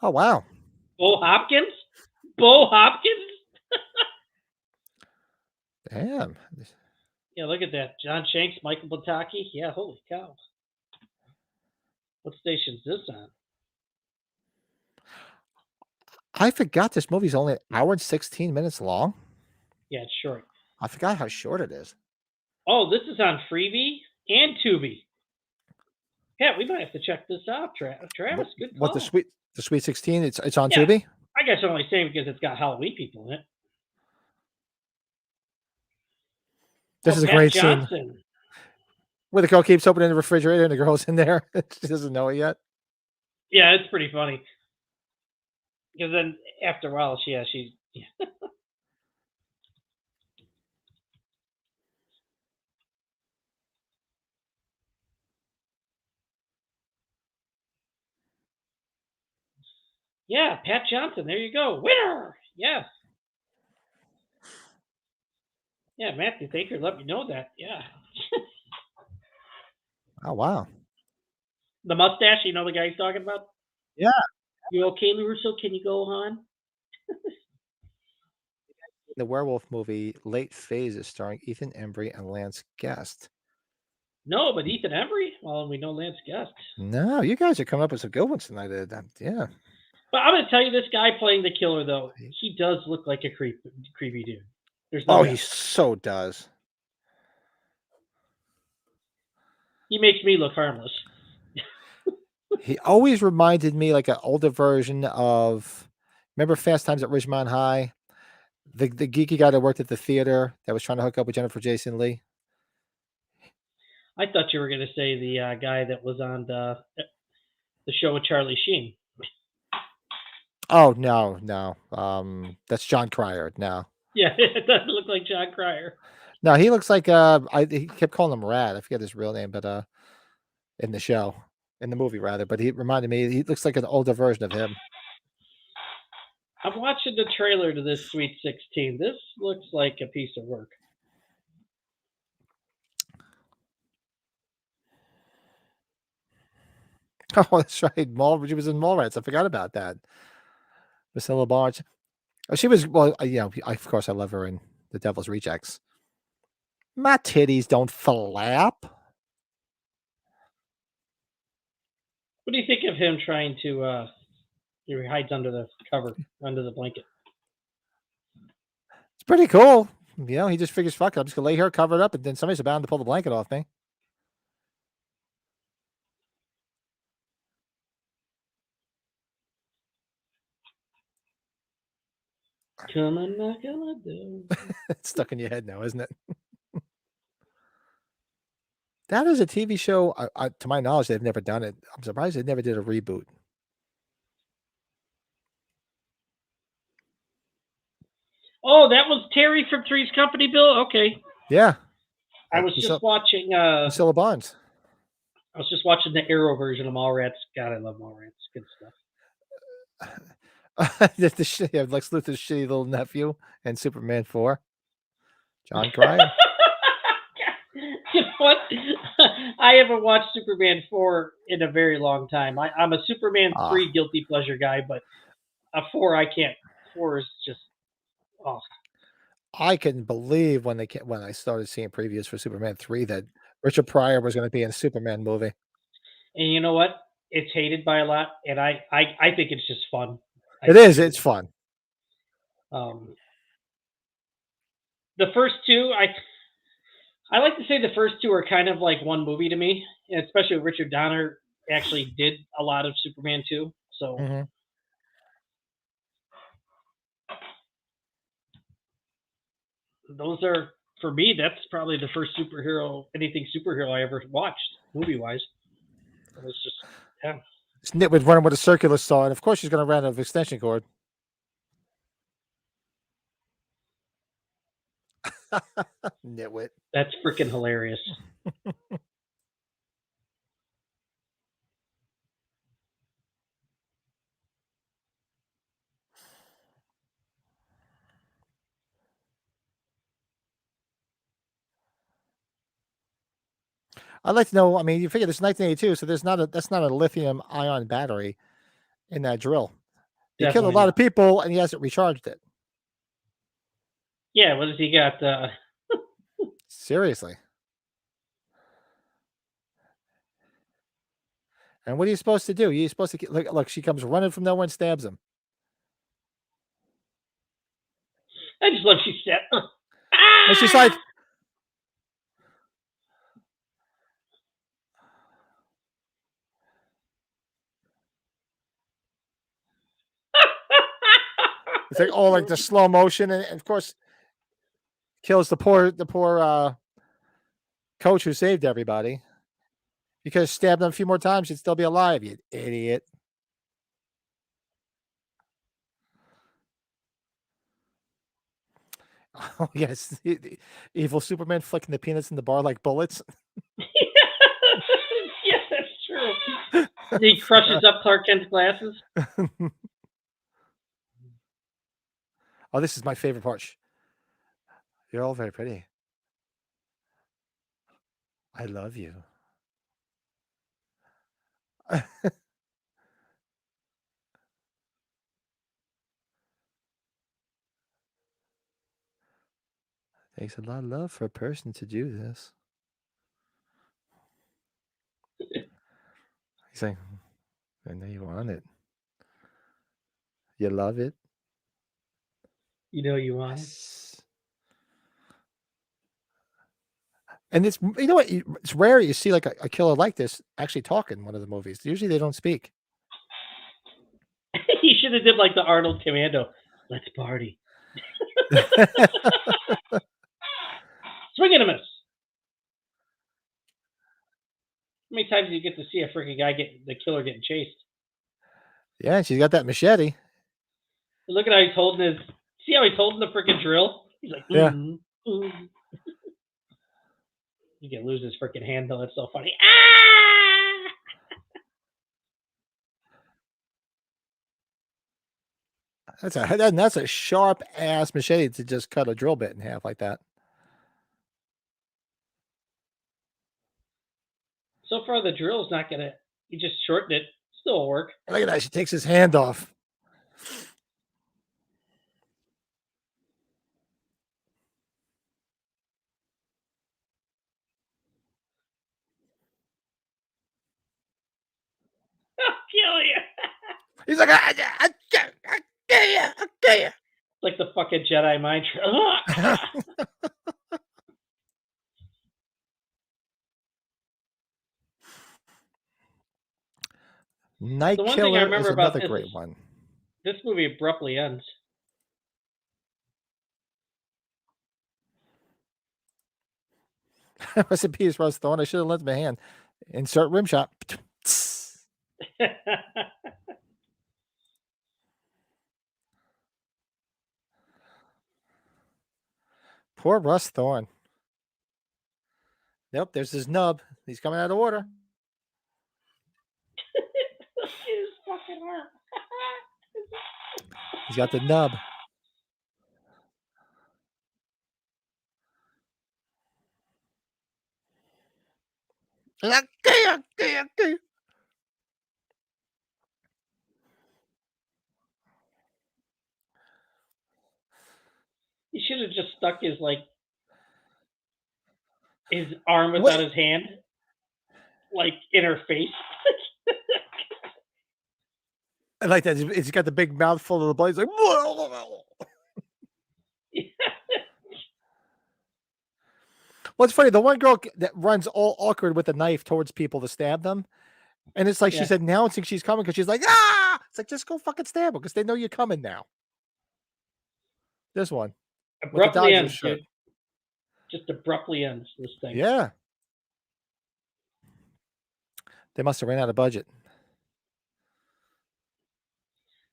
Oh, wow. Bo Hopkins? Bo Hopkins? Damn. Yeah, look at that. John Shanks, Michael Pataki. Yeah, holy cow. What station's this on? I forgot this movie's only an hour and 16 minutes long. Yeah, it's short. I forgot how short it is. Oh, this is on Freevee and Tubi. Yeah, we might have to check this out, Travis. Good call. What, the Sweet 16? It's on Tubi? I guess I'm only saying because it's got Halloween people in it. This is a great scene where the girl keeps opening the refrigerator and the girl's in there. She doesn't know it yet. Yeah, it's pretty funny. Because then after a while, she's. Yeah. Yeah, Pat Johnson. There you go. Winner. Yeah. Yeah, Matthew Thaker let me know that. Yeah. Oh, wow. The mustache, you know the guy he's talking about? Yeah. You okay, LaRusso? Can you go on? The werewolf movie Late Phases starring Ethan Embry and Lance Guest. No, but Ethan Embry? Well, we know Lance Guest. No, you guys are coming up with some good ones tonight. Yeah. But I'm going to tell you, this guy playing the killer, though, he does look like a creepy dude. There's no he so does. He makes me look harmless. He always reminded me like an older version of, remember Fast Times at Ridgemont High? The geeky guy that worked at the theater that was trying to hook up with Jennifer Jason Leigh. I thought you were going to say the guy that was on the show with Charlie Sheen. Oh, no. That's John Cryer. No. Yeah, it doesn't look like John Cryer. No, he looks like he kept calling him Rad. I forget his real name, but in the show, in the movie rather. But he reminded me, he looks like an older version of him. I'm watching the trailer to this Sweet 16. This looks like a piece of work. Oh, that's right. She was in Mallrats. I forgot about that. Priscilla Barnes. Oh, she was, well, of course I love her in The Devil's Rejects. My titties don't flap. What do you think of him trying to, he hides under the cover, under the blanket? It's pretty cool. He just figures, fuck it, I'm just going to lay here covered up and then somebody's bound to pull the blanket off me. Come on, knock on my door. It's stuck in your head now, isn't it? That is a TV show. To my knowledge, they've never done it. I'm surprised they never did a reboot. Oh, that was Terry from Three's Company, Bill? Okay. Yeah. I was just watching... Priscilla Barnes. I was just watching the Arrow version of Mallrats. God, I love Mallrats. Good stuff. Lex Luthor's shitty little nephew and Superman 4. John Cryer. You know what? I haven't watched Superman 4 in a very long time. I'm a Superman 3 guilty pleasure guy, but a 4 I can't. 4 is just I couldn't believe when I started seeing previews for Superman 3 that Richard Pryor was gonna be in a Superman movie. And you know what? It's hated by a lot, and I think it's just fun. I It think is, it's fun. um, the first two, I like to say the first two are kind of like one movie to me, and especially Richard Donner actually did a lot of Superman 2. So Mhm. those are, for me, that's probably the first anything superhero I ever watched, movie wise. It was just, yeah. This nitwit running with a circular saw, and of course she's gonna run out of extension cord. Nitwit. That's freaking hilarious. I'd like to know, I mean, you figure it's 1982, so that's not a lithium ion battery in that drill. He killed a Definitely lot not. of people and he hasn't recharged it. Yeah, what does he got? Seriously. And what are you supposed to do? You're supposed to look, she comes running from nowhere and stabs him. I just love she said. And she's like, it's like, oh, like the slow motion, and of course kills the poor coach who saved everybody. Because stabbed him a few more times, she'd still be alive, you idiot. Oh yes, evil Superman flicking the peanuts in the bar like bullets. Yes, that's true. He crushes up Clark Kent's glasses. Oh, this is my favorite part. You're all very pretty. I love you. Takes a lot of love for a person to do this. He's like, I know you want it. You love it. You know you want it. Yes. And it's, you know what, it's rare you see like a killer like this actually talk in one of the movies. Usually they don't speak. He should have did like the Arnold Commando. Let's party. Swing and a miss. How many times do you get to see a freaking guy the killer getting chased? Yeah, she's got that machete. Look at how he's holding his. See how he's holding the freaking drill? He's like, Yeah. You can lose his freaking hand though. That's so funny. Ah! That's a sharp ass machete to just cut a drill bit in half like that. So far, the drill's not gonna. You just shorten it. Still will work. Look at that. She takes his hand off. I'll kill you. He's like, I kill you. Like the fucking Jedi mind trick. Night The one thing I Killer is remember about another great one. This movie abruptly ends. Rest in peace, Russ Thorne. I should have lent my hand. Insert rim shot. Poor Russ Thorne. Nope, there's his nub. He's coming out of order. He's got the nub. should have just stuck his arm without his hand, in her face. I like that. It's got the big mouthful of the blades, like. Well, it's funny. The one girl that runs all awkward with a knife towards people to stab them, and it's like she's announcing she's coming because she's like, ah! It's like, just go fucking stab them because they know you're coming now. This one abruptly ends, dude. Just abruptly ends this thing. Yeah. They must have ran out of budget.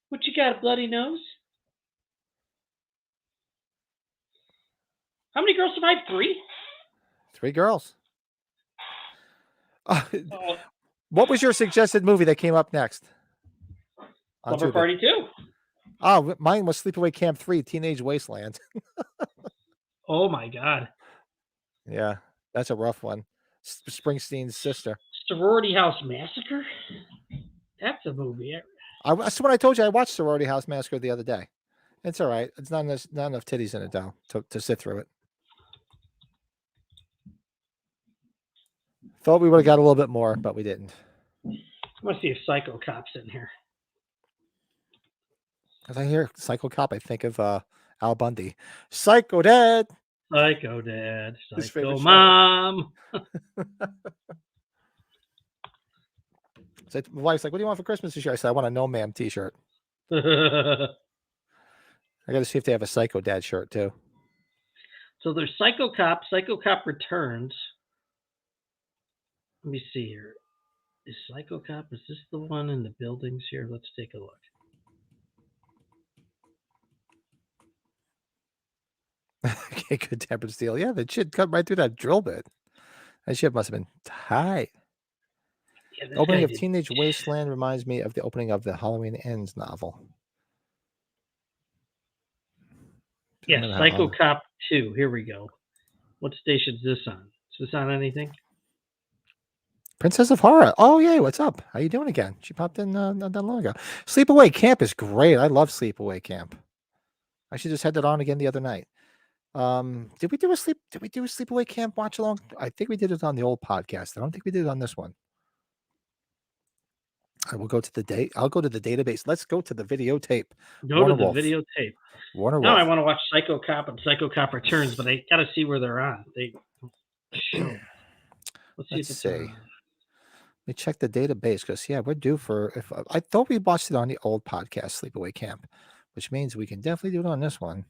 What you got, a bloody nose? How many girls survived? 3? 3 girls. What was your suggested movie that came up next? Slumber Party 2. Oh, mine was Sleepaway Camp 3, Teenage Wasteland. Oh my God. Yeah, that's a rough one. Springsteen's sister. Sorority House Massacre? That's a movie. That's what I told you. I watched Sorority House Massacre the other day. It's all right. It's not enough titties in it, though, to sit through it. Thought we would have got a little bit more, but we didn't. I want to see if Psycho Cop's in here. As I hear Psycho Cop, I think of Al Bundy. Psycho Dad. Psycho Dad. Psycho Mom. So my wife's like, what do you want for Christmas this year? I said, I want a No Ma'am t-shirt. I got to see if they have a Psycho Dad shirt, too. So there's Psycho Cop. Psycho Cop Returns. Let me see here. Is Psycho Cop, is this the one in the buildings here? Let's take a look. Okay, good tempered steel. Yeah, that shit cut right through that drill bit. That shit must have been tight. Yeah, the opening of Teenage Wasteland reminds me of the opening of the Halloween Ends novel. Yeah, Psycho Cop 2. Here we go. What station's this on? Is this on anything? Princess of Horror. Oh, yeah. What's up? How you doing again? She popped in not that long ago. Sleepaway Camp is great. I love Sleepaway Camp. I should just had that on again the other night. Did we do a Sleepaway Camp watch along? I think we did it on the old podcast. I don't think we did it on this one. I will go to the date. I'll go to the database. Let's go to the videotape. Go to the videotape. Warner Wolf. Now I want to watch Psycho Cop and Psycho Cop Returns, but I got to see where they're on. Let's see. Let me check the database because we're due for. I thought we watched it on the old podcast, Sleepaway Camp, which means we can definitely do it on this one.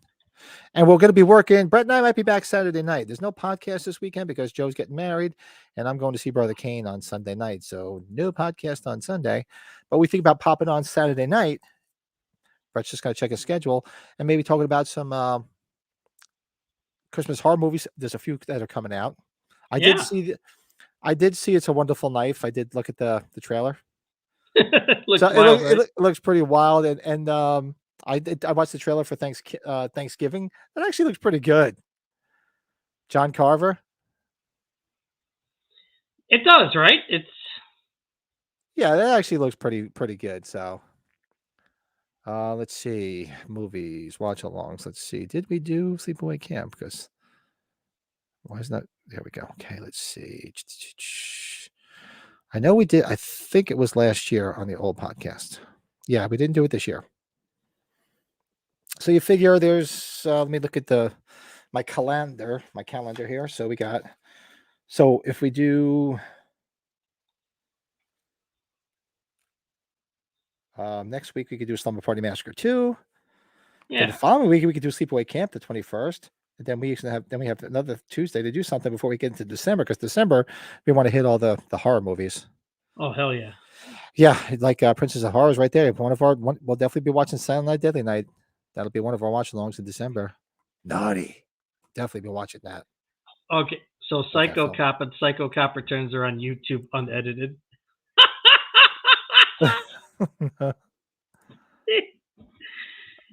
And we're going to be working. Brett and I might be back Saturday night. There's no podcast this weekend because Joe's getting married, and I'm going to see Brother Kane on Sunday night. So no podcast on Sunday, but we think about popping on Saturday night. Brett's just going to check his schedule and maybe talking about some Christmas horror movies. There's a few that are coming out. I did see It's a Wonderful Knife. I did look at the trailer. It looks pretty wild, and I watched the trailer for Thanksgiving. That actually looks pretty good. John Carver. It does, right? That actually looks pretty good. So, let's see movies, watch-alongs. Let's see. Did we do Sleepaway Camp? Because why is that? There we go. Okay, let's see. I know we did. I think it was last year on the old podcast. Yeah, we didn't do it this year. So you figure there's, let me look at my calendar here. So if we do next week, we could do Slumber Party Massacre 2. Yeah. And the following week, we could do Sleepaway Camp the 21st. And then we have another Tuesday to do something before we get into December, because December we want to hit all the horror movies. Oh, hell yeah. Yeah, like Princess of Horror is right there. We'll definitely be watching Silent Night, Deadly Night. That'll be one of our watch-alongs in December. Naughty. Definitely be watching that. Okay, so Psycho Cop and Psycho Cop Returns are on YouTube unedited.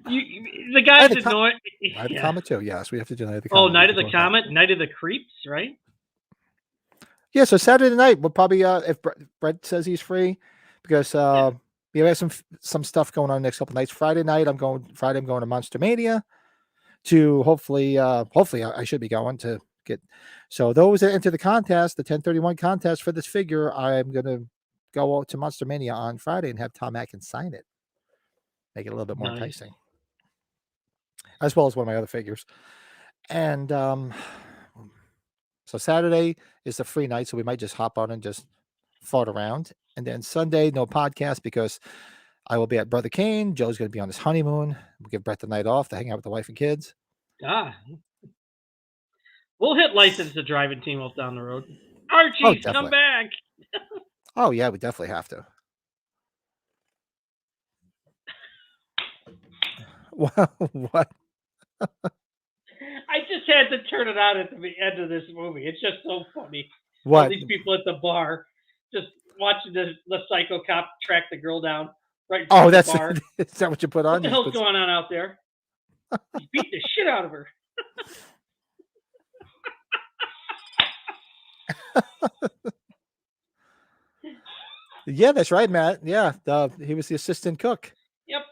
The guys annoying. Night of the Comet too. Yes, we have to do Night of the Comet. Oh, Night of the Comet, Night of the Creeps, right? Yeah, so Saturday night we'll probably if Brett says he's free, because we have some stuff going on the next couple nights. Friday night I'm going to Monster Mania. to hopefully I should be going to get. So those that enter the contest, the 1031 contest for this figure, I'm gonna go to Monster Mania on Friday and have Tom Atkins sign it, make it a little bit more Nice. enticing, as well as one of my other figures. And so Saturday is the free night, so we might just hop on and just fart around. And then Sunday, no podcast because I will be at Brother Kane. Joe's going to be on his honeymoon. We'll give Brett the night off to hang out with the wife and kids. We'll hit license the driving team up down the road. Archie, come back. Oh yeah, we definitely have to. What? I just had to turn it on at the end of this movie. It's just so funny. What? All these people at the bar just watching the psycho cop track the girl down right in front of the bar. Is that what you put on? What the hell's going on out there? He beat the shit out of her. Yeah, that's right, Matt. Yeah, he was the assistant cook. Yep.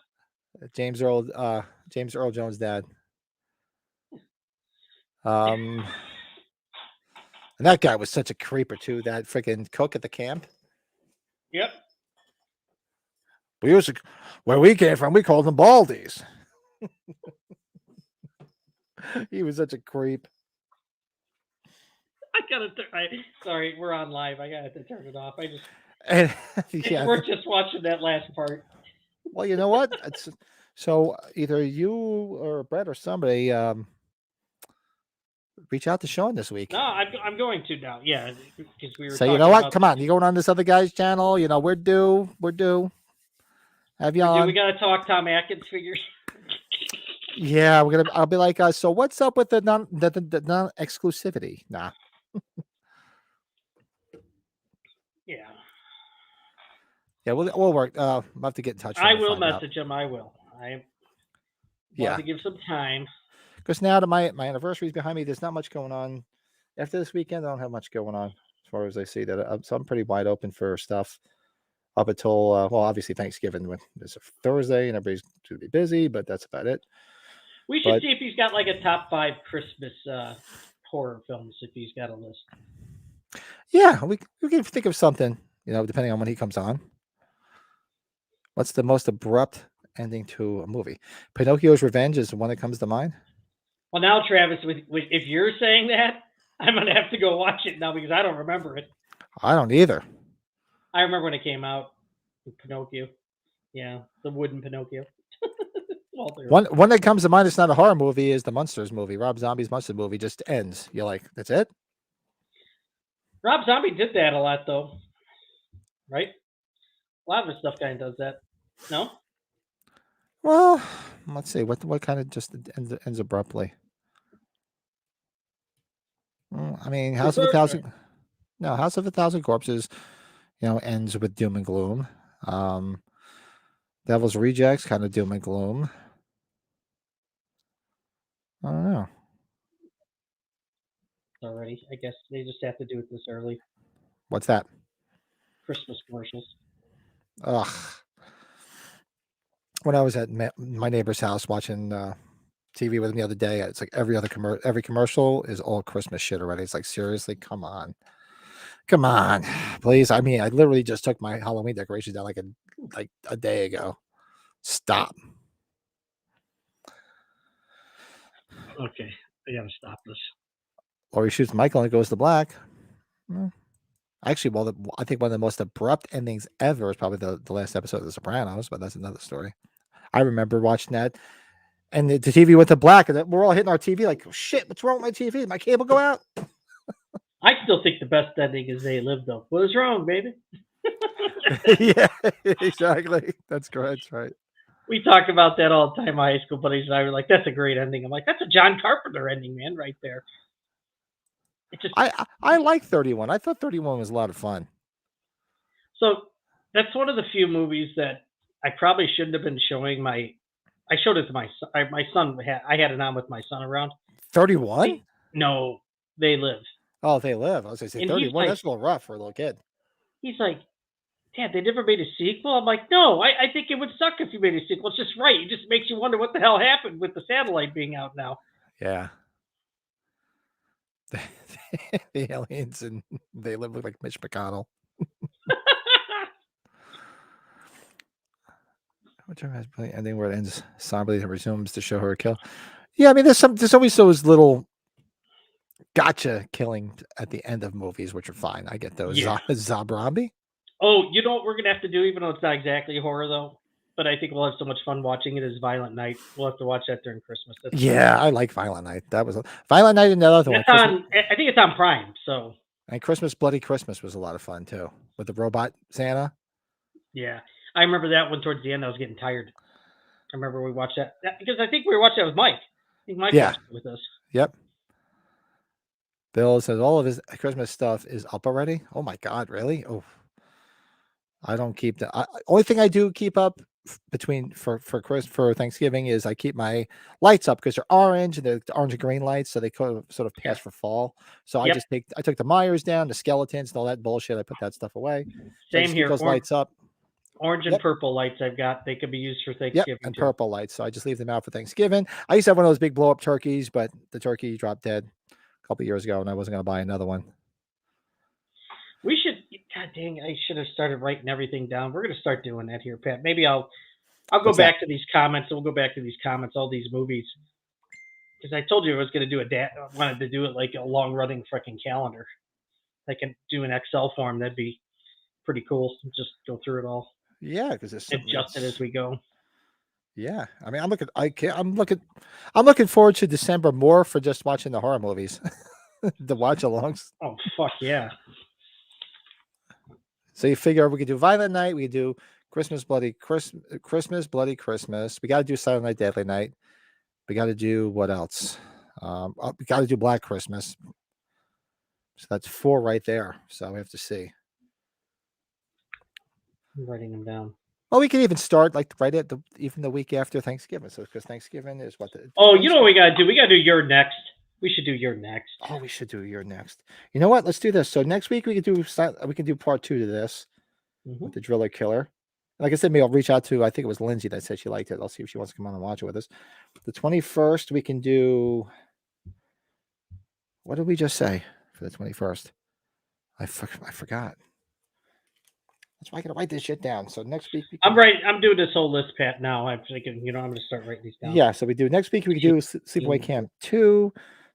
James Earl Jones' dad. And that guy was such a creeper too. That freaking cook at the camp. Yep. Where we came from, we called them Baldies. He was such a creep. Sorry, we're on live. I got to turn it off. We're just watching that last part. Well, you know what? So either you or Brett or somebody reach out to Sean this week. No, I'm going to now. Yeah, because we were. So you know what? Come on, you going on this other guy's channel? You know we're due. Have you on? We got to talk Tom Atkins figures. Yeah, I'll be like, so what's up with the non exclusivity? Nah. Yeah. Yeah, we'll work. I'll have to get in touch. I will message him. I will. Yeah. To give some time. Because now that my anniversary is behind me, there's not much going on. After this weekend, I don't have much going on as far as I see that. So I'm pretty wide open for stuff up until obviously Thanksgiving when it's a Thursday and everybody's going to be busy, but that's about it. We should see if he's got like a top 5 Christmas horror films. If he's got a list. Yeah, we can think of something. Depending on when he comes on. What's the most abrupt ending to a movie? Pinocchio's Revenge is the one that comes to mind. Well, now, Travis, if you're saying that, I'm going to have to go watch it now because I don't remember it. I don't either. I remember when it came out, Pinocchio. Yeah, the wooden Pinocchio. One that comes to mind, it's not a horror movie, is the Munsters movie. Rob Zombie's Munsters movie just ends. You're like, that's it? Rob Zombie did that a lot, though. Right? A lot of his stuff kind of does that. No? Well, let's see. What kind of just ends abruptly? I mean, House of a Thousand Corpses, ends with doom and gloom. Devil's Rejects, kind of doom and gloom. I don't know. Already, I guess they just have to do it this early. What's that? Christmas commercials. Ugh. When I was at my neighbor's house watching TV with him the other day, it's like every commercial is all Christmas shit already. It's like, seriously, come on, please. I mean, I literally just took my Halloween decorations down like a day ago. Stop. Okay, I gotta stop this. Or he shoots Michael and it goes to black. Actually, I think one of the most abrupt endings ever is probably the last episode of The Sopranos, but that's another story. I remember watching that, and the TV went to black, and we're all hitting our TV like, oh, shit, what's wrong with my TV? Did my cable go out? I still think the best ending is They Live, though. What is wrong, baby? Yeah, exactly. That's correct. That's right. We talk about that all the time. My high school buddies and I were like, that's a great ending. I'm like, that's a John Carpenter ending, man, right there. I like 31. I thought 31 was a lot of fun. So that's one of the few movies that I probably shouldn't have been showing I showed it to my son. I had it on with my son around. 31? No, They Live. Oh, They Live. I was going to say 31. That's a little rough for a little kid. He's like, Dad, they never made a sequel. I'm like, no, I think it would suck if you made a sequel. It's just right. It just makes you wonder what the hell happened with the satellite being out now. Yeah. The aliens and they live with like Mitch McConnell. Which has brilliant ending where it ends somberly and resumes to show her a kill. Yeah, I mean, there's always those little gotcha killing at the end of movies, which are fine. I get those. Yeah. Zabrambi. Oh, you know what we're gonna have to do, even though it's not exactly horror though. But I think we'll have so much fun watching it. Is Violent Night. We'll have to watch that during Christmas. Yeah, I like Violent Night. That was Violent Night and the other one. It's on. I think it's on Prime. So. And Christmas Bloody Christmas was a lot of fun too, with the robot Santa. Yeah, I remember that one towards the end. I was getting tired. I remember we watched that because I think we were watching that with Mike. I think Mike watched it with us. Yep. Bill says all of his Christmas stuff is up already. Oh my God, really? Oh, I don't keep the only thing I do keep up for Thanksgiving is I keep my lights up because they're orange and they're orange and green lights, so they sort of pass for fall. So I took the Myers down, the skeletons, and all that bullshit. I put that stuff away. Same here. Those lights up. Orange and purple lights I've got. They could be used for Thanksgiving. And purple lights. So I just leave them out for Thanksgiving. I used to have one of those big blow up turkeys, but the turkey dropped dead a couple of years ago, and I wasn't going to buy another one. We should. God dang! I should have started writing everything down. We're going to start doing that here, Pat. Maybe I'll go back to these comments. And we'll go back to these comments. All these movies. Because I told you I was going to do wanted to do it like a long running freaking calendar. I can do an Excel form. That'd be pretty cool. Just go through it all. Yeah, because it's adjust it as we go. Yeah, I mean, I'm looking forward to December more for just watching the horror movies, the watch alongs. Oh fuck yeah! So you figure we could do Violent Night, we could do Christmas Bloody Christmas. We got to do Silent Night, Deadly Night. We got to do what else? We got to do Black Christmas. So that's 4 right there. So we have to see. I'm writing them down. Well, we can even start like right at even the week after Thanksgiving. So because Thanksgiving is what the. Oh, you know what we gotta do? We gotta do Your Next. We should do Your Next. Oh, we should do Your Next. You know what? Let's do this. So next week we can do part 2 to this with the Driller Killer. Like I said, maybe I'll reach out to. I think it was Lindsay that said she liked it. I'll see if she wants to come on and watch it with us. The 21st we can do. What did we just say for the 21st? I forgot. That's why I gotta write this shit down. So next week I'm doing this whole list, Pat. Now I'm thinking, I'm gonna start writing these down. Yeah, so we do next week. We can do Sleepaway Camp 2.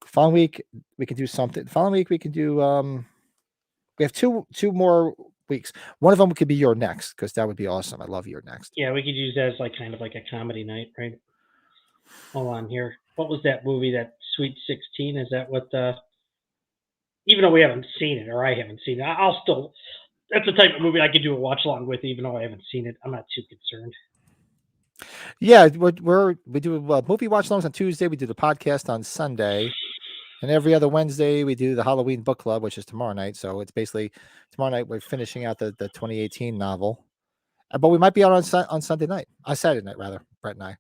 Following week we can do something. Following week we can do. We have two more weeks. One of them could be Your Next because that would be awesome. I love Your Next. Yeah, we could use that as kind of like a comedy night, right? Hold on here. What was that movie? That Sweet 16? Is that what? Even though we haven't seen it, or I haven't seen it, I'll still. That's the type of movie I could do a watch along with, even though I haven't seen it. I'm not too concerned. Yeah, we do movie watch alongs on Tuesday. We do the podcast on Sunday, and every other Wednesday we do the Halloween book club, which is tomorrow night. So it's basically tomorrow night we're finishing out the 2018 novel, but we might be out on Sunday night, on Saturday night rather, Brett and I,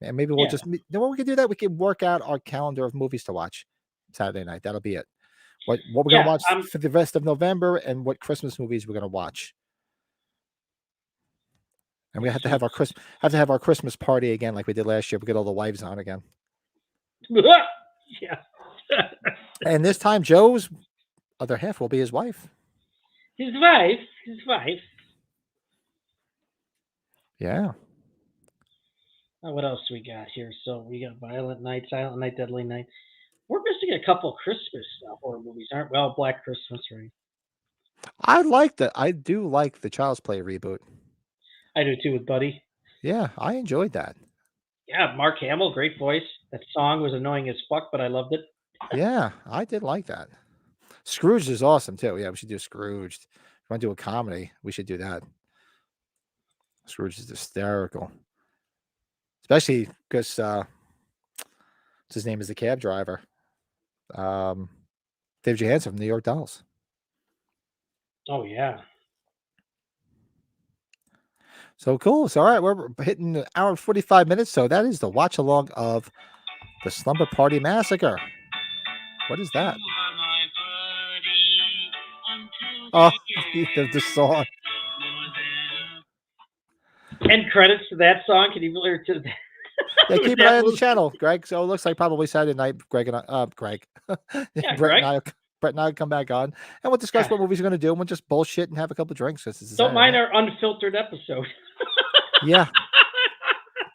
and maybe we'll just. You know what we can do that we can work out our calendar of movies to watch Saturday night. That'll be it. What we're gonna watch for the rest of November and what Christmas movies we're gonna watch. And we have to have our Christmas party again like we did last year. We get all the wives on again. Yeah. And this time Joe's other half will be his wife. His wife. Yeah. What else we got here? So we got Violent Night, Silent Night, Deadly Night. We're missing a couple Christmas horror movies, aren't we? Well, Black Christmas, right? I do like the Child's Play reboot. I do too with Buddy. Yeah, I enjoyed that. Yeah, Mark Hamill, great voice. That song was annoying as fuck, but I loved it. Yeah, I did like that. Scrooge is awesome too. Yeah, we should do Scrooge. If you want to do a comedy, we should do that. Scrooge is hysterical. Especially because his name is the cab driver. Dave Johansen from New York Dolls. Oh yeah. So cool. So all right, we're hitting an hour and 45 minutes. So that is the watch along of the Slumber Party Massacre. What is that? Oh, the song. End credits to that song. Can you believe it? Yeah, keep an eye on the channel, Greg. So it looks like probably Saturday night, Greg and I, Greg, Yeah, Brett Greg. and I will come back on, and we'll discuss what movies we're going to do, and we'll just bullshit and have a couple of drinks. Don't mind our unfiltered episode. Yeah.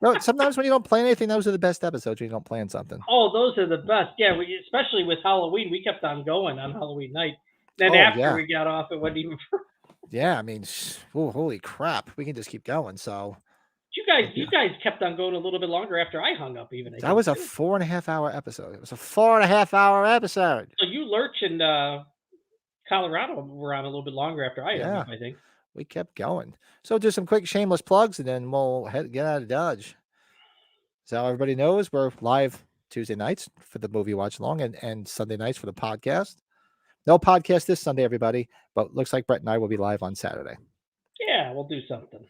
No, sometimes when you don't plan anything, those are the best episodes when you don't plan something. Oh, those are the best. Yeah, especially with Halloween, we kept on going on Halloween night. Then after we got off, it went even further. Yeah, I mean, holy crap, we can just keep going. So you guys kept on going a little bit longer after I hung up. Even that was a 4.5 hour episode. It was a 4.5 hour episode. So you, Lurch, and Colorado were on a little bit longer after I hung up, I think. We kept going. So do some quick shameless plugs, and then we'll get out of Dodge. So everybody knows we're live Tuesday nights for the movie watch along, and Sunday nights for the podcast. No podcast this Sunday, everybody, but looks like Brett and I will be live on Saturday. Yeah, we'll do something.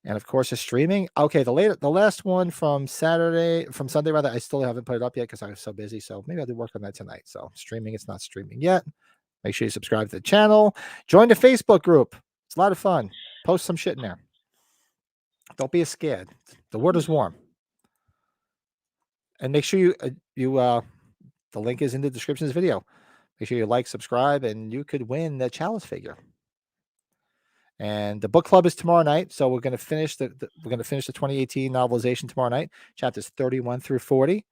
And of course, the streaming. Okay, the last one from Sunday rather. I still haven't put it up yet because I was so busy. So maybe I'll do work on that tonight. So streaming, it's not streaming yet. Make sure you subscribe to the channel. Join the Facebook group. It's a lot of fun. Post some shit in there. Don't be scared. The word is warm. And make sure the link is in the description of this video. Make sure you like, subscribe, and you could win the chalice figure. And the book club is tomorrow night, so we're going to finish the 2018 novelization tomorrow night, chapters 31 through 40,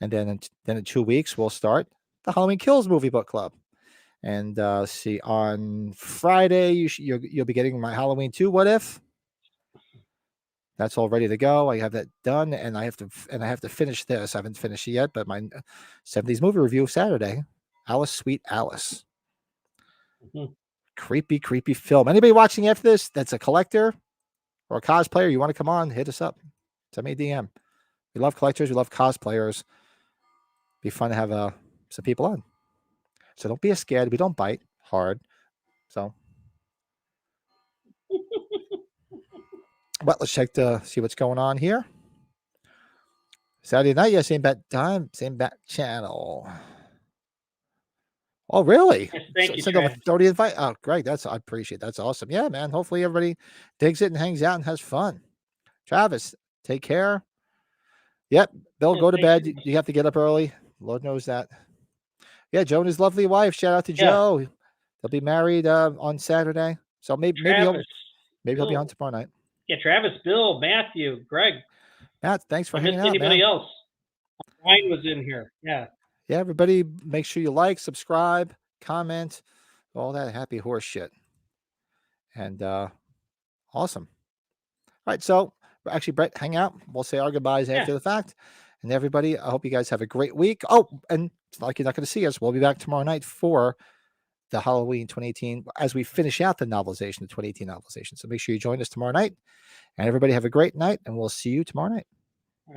and then in 2 weeks we'll start the Halloween Kills movie book club. And see, on Friday you'll be getting my Halloween 2 What If. That's all ready to go. I have that done, and I have to finish this. I haven't finished it yet, but my 70s movie review Saturday, Alice Sweet Alice. Mm-hmm. Creepy film. Anybody watching after this that's a collector or a cosplayer, you want to come on, hit us up. Send me a DM. We love collectors. We love cosplayers. Be fun to have some people on. So don't be scared. We don't bite hard. So, let's check to see what's going on here. Saturday night, yeah, same bat time, same bat channel. Oh, really? Yes, thank you. Send over 30 invite. Oh, Greg, I appreciate it. That's awesome. Yeah, man. Hopefully everybody digs it and hangs out and has fun. Travis, take care. Yep. Bill, go to bed. You have to get up early. Lord knows that. Yeah, Jonah's lovely wife. Shout out to Joe. They'll be married on Saturday. So maybe he'll be on tomorrow night. Yeah, Travis, Bill, Matthew, Greg. Matt, thanks for hanging out. Anybody else? Ryan was in here. Yeah. Yeah, everybody, make sure you like, subscribe, comment, all that happy horse shit. And awesome. All right, so actually, Brett, hang out. We'll say our goodbyes after the fact. And everybody, I hope you guys have a great week. Oh, and it's not like you're not going to see us. We'll be back tomorrow night for the Halloween 2018 as we finish out the novelization, the 2018 novelization. So make sure you join us tomorrow night. And everybody have a great night, and we'll see you tomorrow night.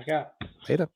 Okay. Later.